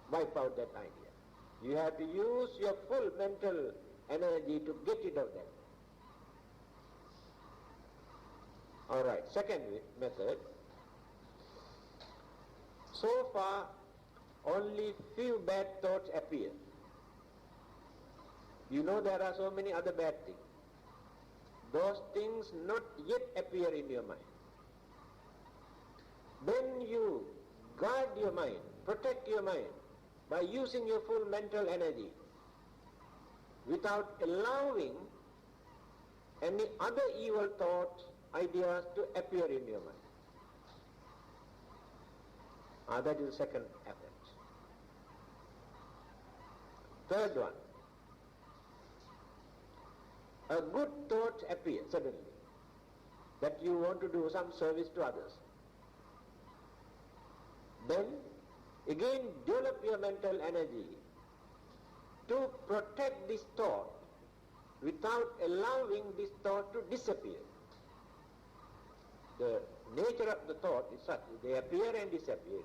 Wipe out that idea. You have to use your full mental energy to get rid of that. All right, second method. So far, only few bad thoughts appear. You know there are so many other bad things. Those things not yet appear in your mind. Then you guard your mind, protect your mind by using your full mental energy without allowing any other evil thoughts, ideas to appear in your mind. That is the second effort. Third one. A good thought appears suddenly that you want to do some service to others. Then again develop your mental energy to protect this thought without allowing this thought to disappear. The nature of the thought is such, they appear and disappear.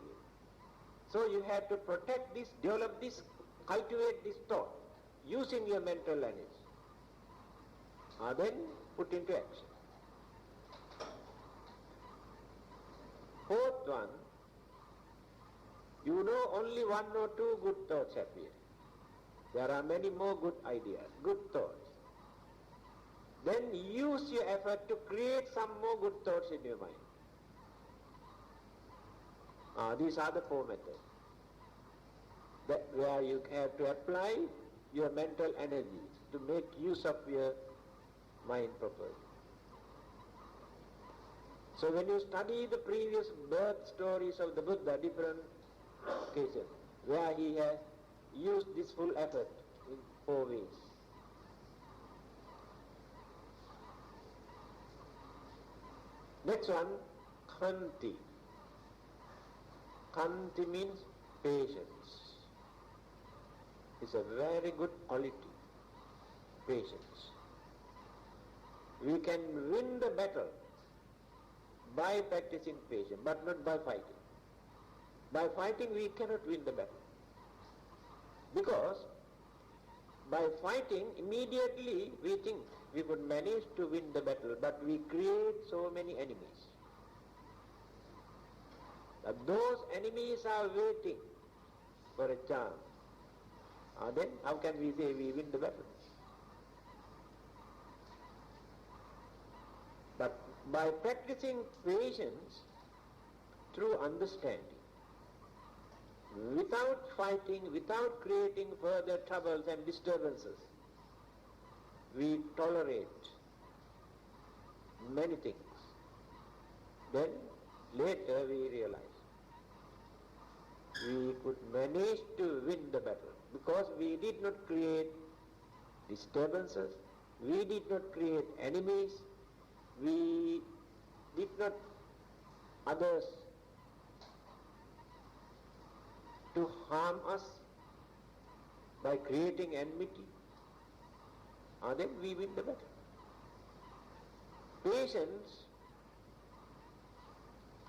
So you have to protect this, develop this, cultivate this thought using your mental energy. Then put into action. Fourth one, you know only one or two good thoughts appear. There are many more good ideas, good thoughts. Then use your effort to create some more good thoughts in your mind. These are the four methods where you have to apply your mental energy to make use of your mind properly. So when you study the previous birth stories of the Buddha, different cases, where he has used this full effort in four ways. Next one, khanti. Khanti means patience. It's a very good quality, patience. We can win the battle by practicing patience, but not by fighting. By fighting we cannot win the battle. Because by fighting, immediately we think we could manage to win the battle, but we create so many enemies. Those enemies are waiting for a chance. Then how can we say we win the battle? But by practicing patience through understanding, without fighting, without creating further troubles and disturbances, we tolerate many things. Then later we realize we could manage to win the battle because we did not create disturbances, we did not create enemies, we did not others to harm us by creating enmity. Then we win the battle. Patience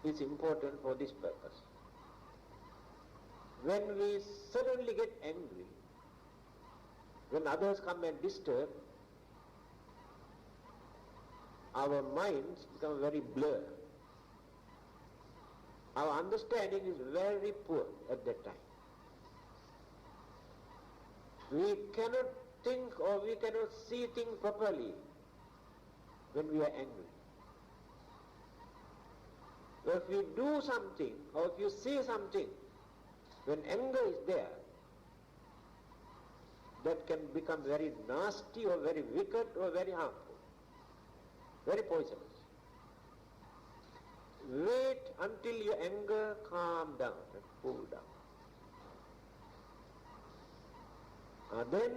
is important for this purpose. When we suddenly get angry, when others come and disturb, our minds become very blurred. Our understanding is very poor at that time. We cannot think or we cannot see things properly when we are angry. If you do something or if you say something, when anger is there, that can become very nasty or very wicked or very harmful, very poisonous. Wait until your anger calm down and cool down. Then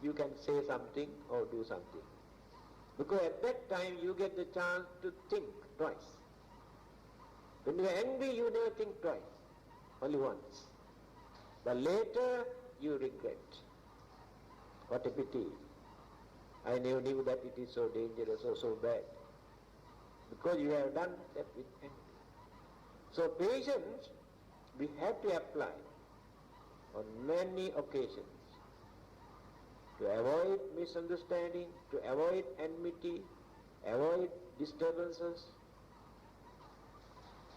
you can say something or do something. Because at that time you get the chance to think twice. When you are angry, you never think twice, only once. But later you regret. What a pity. I never knew that it is so dangerous or so bad. Because you have done that with anger. So patience we have to apply on many occasions to avoid misunderstanding, to avoid enmity, avoid disturbances,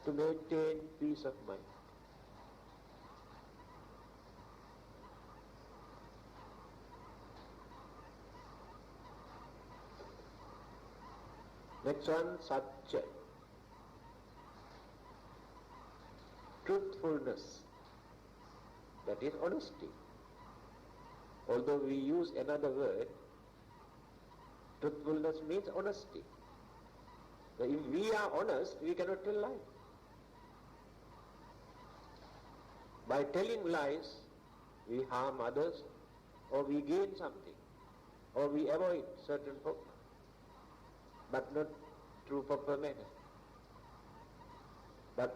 to maintain peace of mind. Next one, satya. Truthfulness. That is honesty. Although we use another word, truthfulness means honesty. So if we are honest, we cannot tell lies. By telling lies, we harm others, or we gain something, or we avoid certain folk, but not through proper manner. But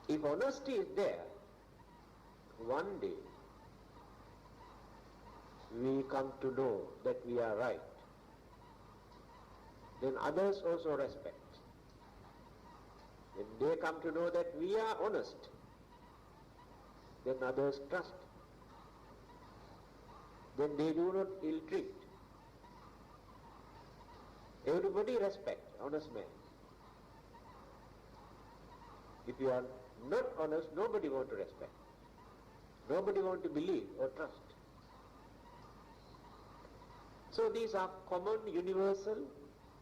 If honesty is there, one day we come to know that we are right. Then others also respect. When they come to know that we are honest, then others trust. Then they do not ill-treat. Everybody respects honest man. If you are not honest, nobody wants to respect. Nobody wants to believe or trust. So these are common, universal,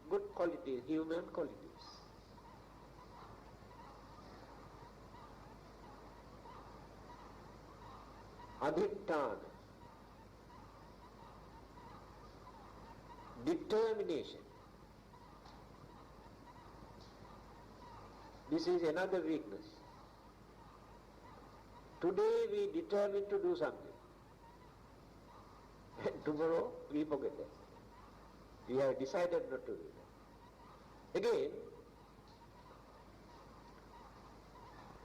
good qualities, human qualities. Adhittana, determination. This is another weakness. Today we determine to do something, and tomorrow we forget that. We have decided not to do that. Again,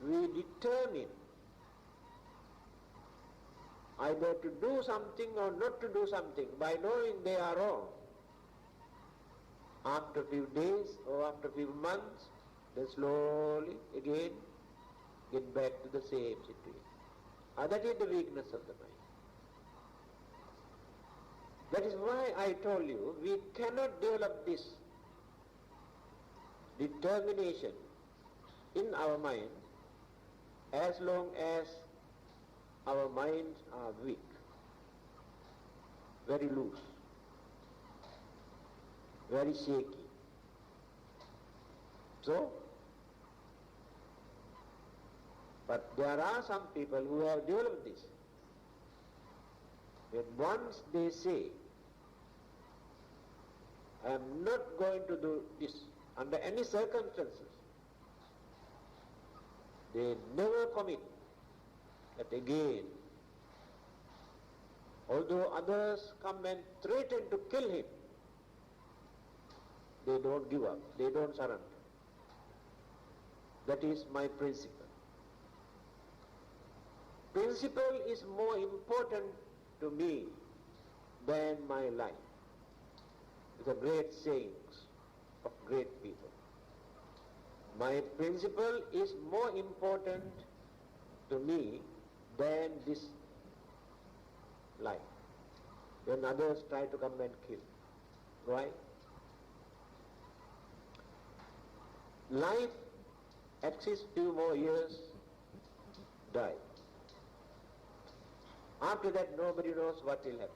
we determine either to do something or not to do something by knowing they are wrong. After a few days or after a few months, then slowly again get back to the same situation. That is the weakness of the mind. That is why I told you we cannot develop this determination in our mind as long as our minds are weak, very loose, very shaky. So, but there are some people who have developed this. When once they say, I am not going to do this under any circumstances, they never commit that again. Although others come and threaten to kill him, they don't give up, they don't surrender. That is my principle. Principle is more important to me than my life. It's a great sayings of great people. My principle is more important to me than this life. When others try to come and kill. Why? Life exists few more years, die. After that nobody knows what will happen.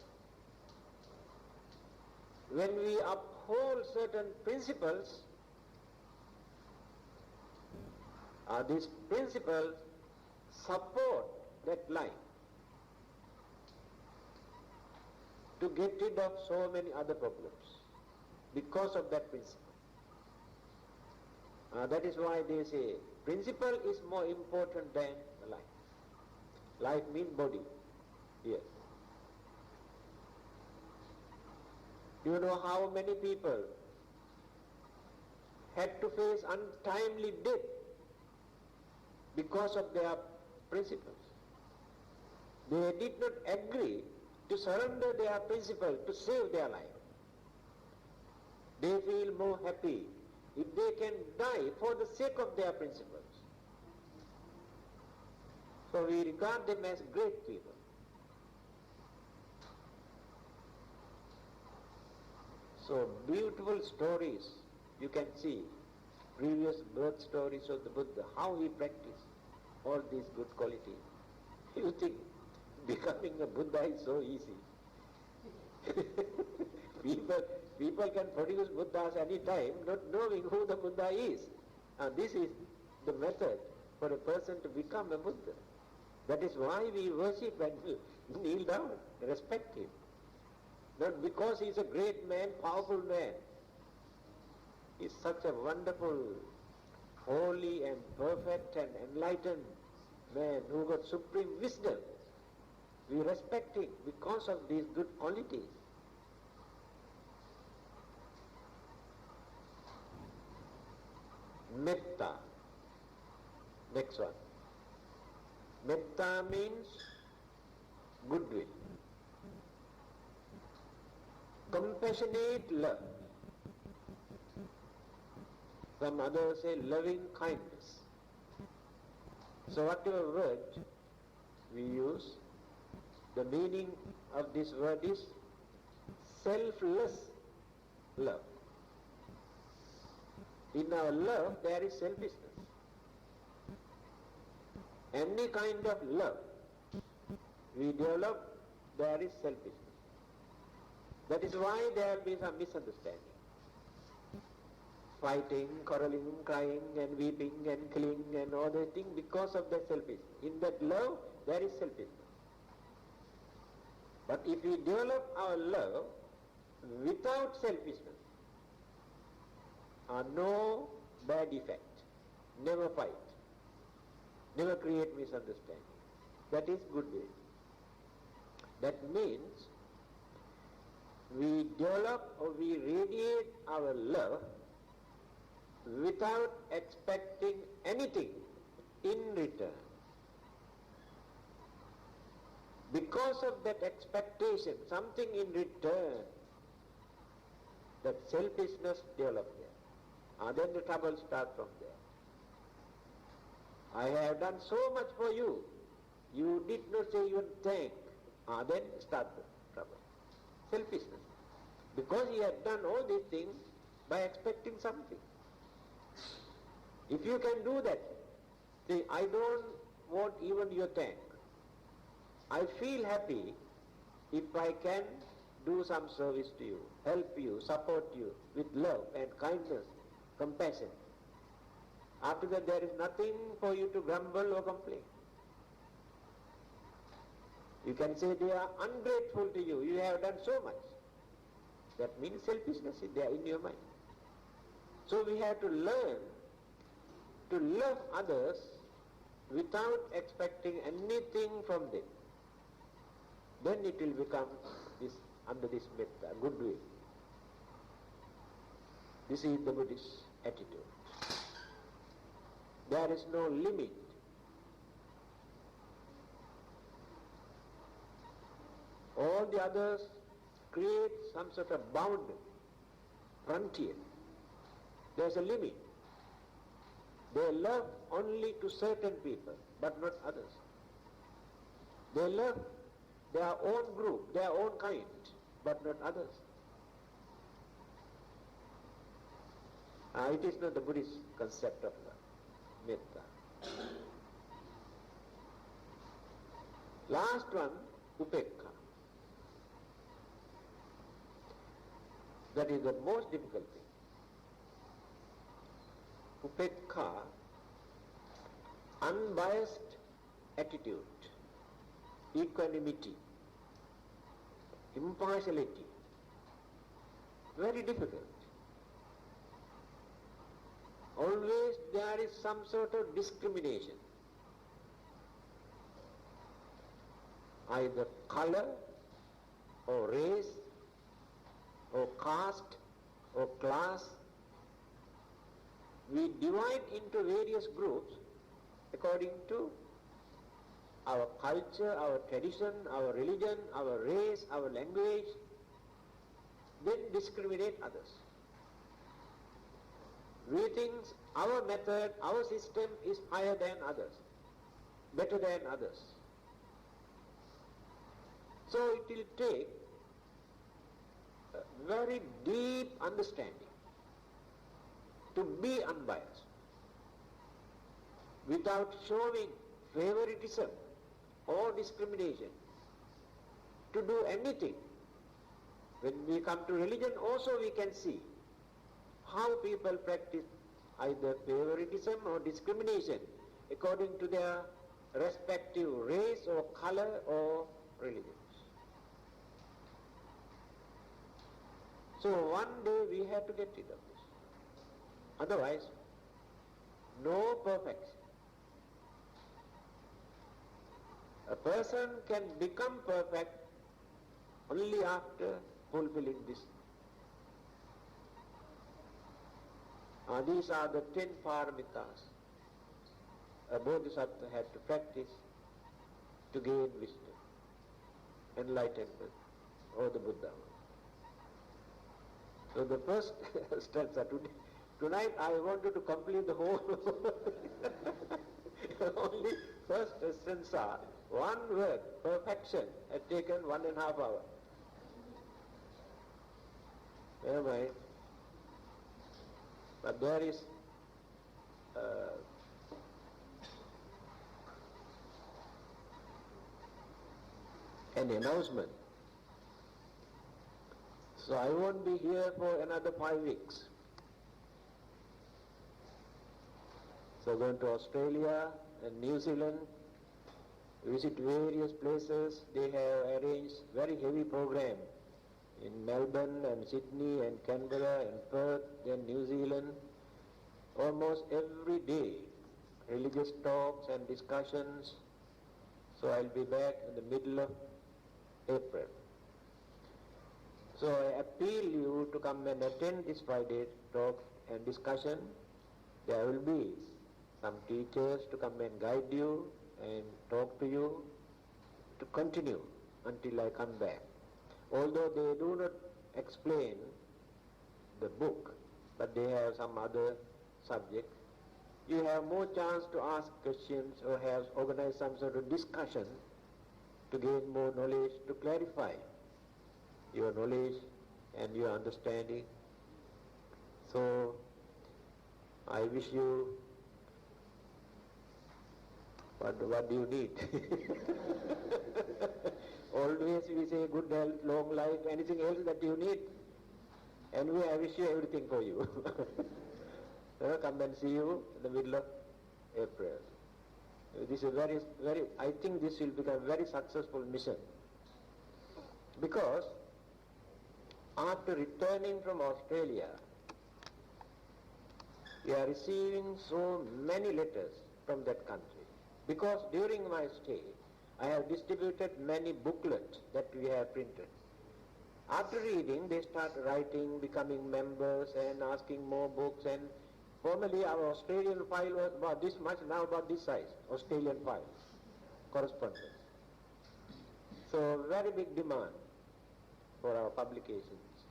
When we uphold certain principles, these principles support that life to get rid of so many other problems because of that principle. That is why they say principle is more important than life. Life means body. Yes. Do you know how many people had to face untimely death because of their principles? They did not agree to surrender their principle to save their life. They feel more happy if they can die for the sake of their principles. So we regard them as great people. So beautiful stories, you can see previous birth stories of the Buddha, how he practiced all these good qualities. You think becoming a Buddha is so easy. People can produce Buddhas any time, not knowing who the Buddha is. And this is the method for a person to become a Buddha. That is why we worship and kneel down, respect him. Not because he is a great man, powerful man. He is such a wonderful, holy and perfect and enlightened man who got supreme wisdom. We respect him because of these good qualities. Metta. Next one. Metta means goodwill, compassionate love. Some others say loving kindness. So whatever word we use, the meaning of this word is selfless love. In our love there is selfishness. Any kind of love we develop, there is selfishness. That is why there will be some misunderstanding. Fighting, quarreling, crying and weeping and killing and all that thing because of that selfishness. In that love there is selfishness. But if we develop our love without selfishness, no bad effect, never fight, never create misunderstanding. That is goodwill. That means we develop or we radiate our love without expecting anything in return. Because of that expectation, something in return, that selfishness develops there. Then the trouble starts from there. I have done so much for you. You did not say even thank. Then start the trouble. Selfishness. Because he had done all these things by expecting something. If you can do that, say, I don't want even your thank. I feel happy if I can do some service to you, help you, support you with love and kindness, compassion. After that there is nothing for you to grumble or complain. You can say they are ungrateful to you, you have done so much. That means selfishness is there in your mind. So we have to learn to love others without expecting anything from them. Then it will become this, under this metta, goodwill. This is the Buddhist attitude. There is no limit. All the others create some sort of boundary, frontier. There's a limit. They love only to certain people, but not others. They love their own group, their own kind, but not others. It is not the Buddhist concept of love, metta. Last one, upekha. That is the most difficult thing. Upekha, unbiased attitude, equanimity, impartiality, very difficult. Always there is some sort of discrimination, either color or race or caste or class. We divide into various groups according to our culture, our tradition, our religion, our race, our language, then discriminate others. We think our method, our system is higher than others, better than others. So it will take a very deep understanding to be unbiased, without showing favoritism or discrimination, to do anything. When we come to religion also we can see how people practice either favoritism or discrimination according to their respective race or color or religion. So one day we have to get rid of this. Otherwise, no perfection. A person can become perfect only after fulfilling this. These are the 10 paramitas a bodhisattva had to practice to gain wisdom, enlightenment, or the Buddha. So the first stanza tonight I wanted to complete the whole only first stanza, one word, perfection, had taken 1.5 hours. Never mind. But there is an announcement. So I won't be here for another 5 weeks. So going to Australia and New Zealand, visit various places. They have arranged very heavy program in Melbourne and Sydney and Canberra and Perth, then New Zealand. Almost every day, religious talks and discussions. So I'll be back in the middle of April. So I appeal you to come and attend this Friday talk and discussion. There will be some teachers to come and guide you and talk to you to continue until I come back. Although they do not explain the book, but they have some other subject, you have more chance to ask questions or have organized some sort of discussion to gain more knowledge, to clarify your knowledge and your understanding. So I wish you, what do you need? Always we say good health, long life, anything else that you need. Anyway, I wish you everything for you. Come and see you in the middle of April. This is very, I think this will become a very successful mission. Because after returning from Australia, we are receiving so many letters from that country. Because during my stay, I have distributed many booklets that we have printed. After reading, they start writing, becoming members and asking more books. And formerly our Australian file was about this much, now about this size, Australian file, correspondence. So very big demand for our publications.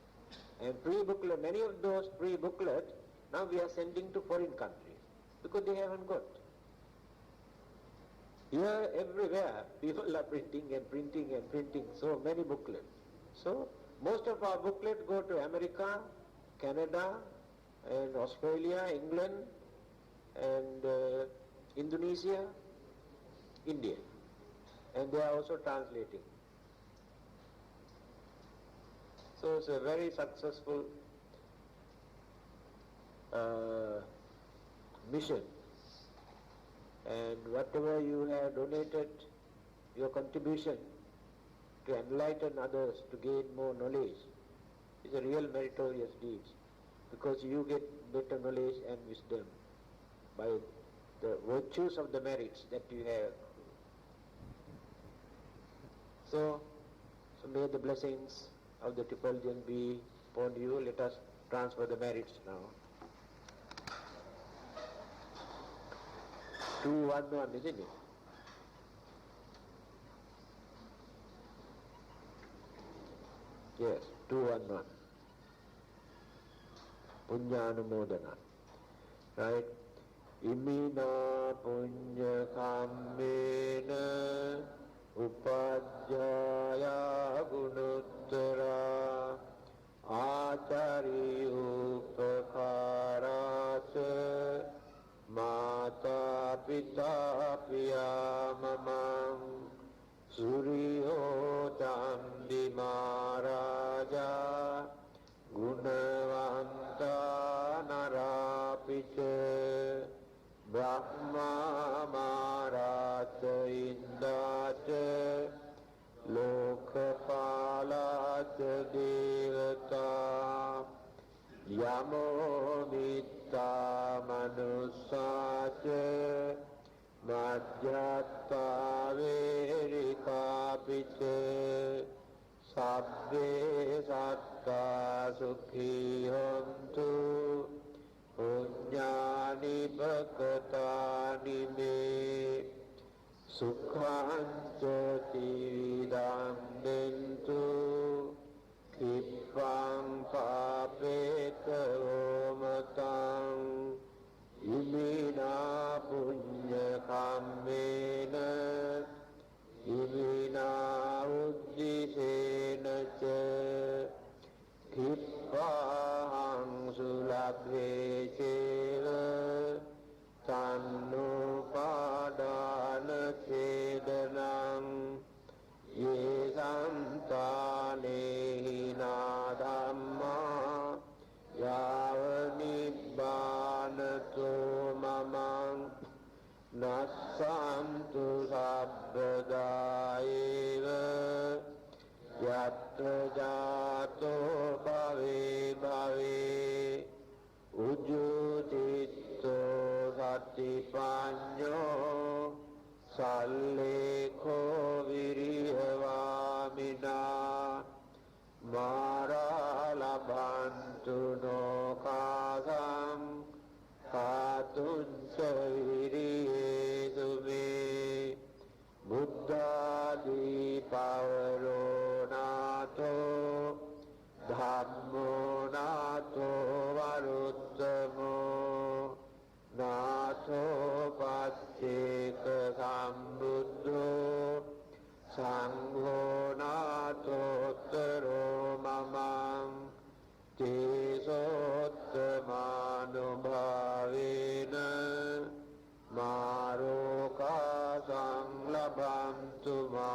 And free booklet, many of those free booklets, now we are sending to foreign countries because they haven't got. Here, everywhere, people are printing and printing and printing so many booklets. So, most of our booklets go to America, Canada, and Australia, England, and Indonesia, India. And they are also translating. So, it's a very successful mission. And whatever you have donated, your contribution to enlighten others, to gain more knowledge, is a real meritorious deed, because you get better knowledge and wisdom by the virtues of the merits that you have. So may the blessings of the Trifulgence be upon you. Let us transfer the merits now. 211, isn't it? Yes, 211. Punyānumodana. Right? Imina punya kammena upajjaya gunuttara ācari upakārāsa Mata pita piyamamam Suryo Candi Maharaja Gunavanta Narapicha Brahma Maharaja Indacha Lokapalacha Devata Yamo Mitta Manusacha Madhyatta Verikapicha Sabbe Satta Sukhi Hontu Punyani Bhakatani Me Sukhanca tividam dentu Kippang papeta omatang Imina punya kammena Imina uddisena ca Kippahang sulabhe ceva Tannupadana cedanang Ye santanehina dhamma Yava nibbanato mamang Nassantu sabbadaeva Yatra jato bhave bhave Ujjutitto sattipanyo Sallekho viriyavamina Mara labhantu no kasam Katunca viriyesu me Buddhadi pavaro nato Dhammo nato varuttamo Nato pacceka sambuddho Sangho nato uttaro mamang Tesottamanubhavena Maroka sanglabhantu ma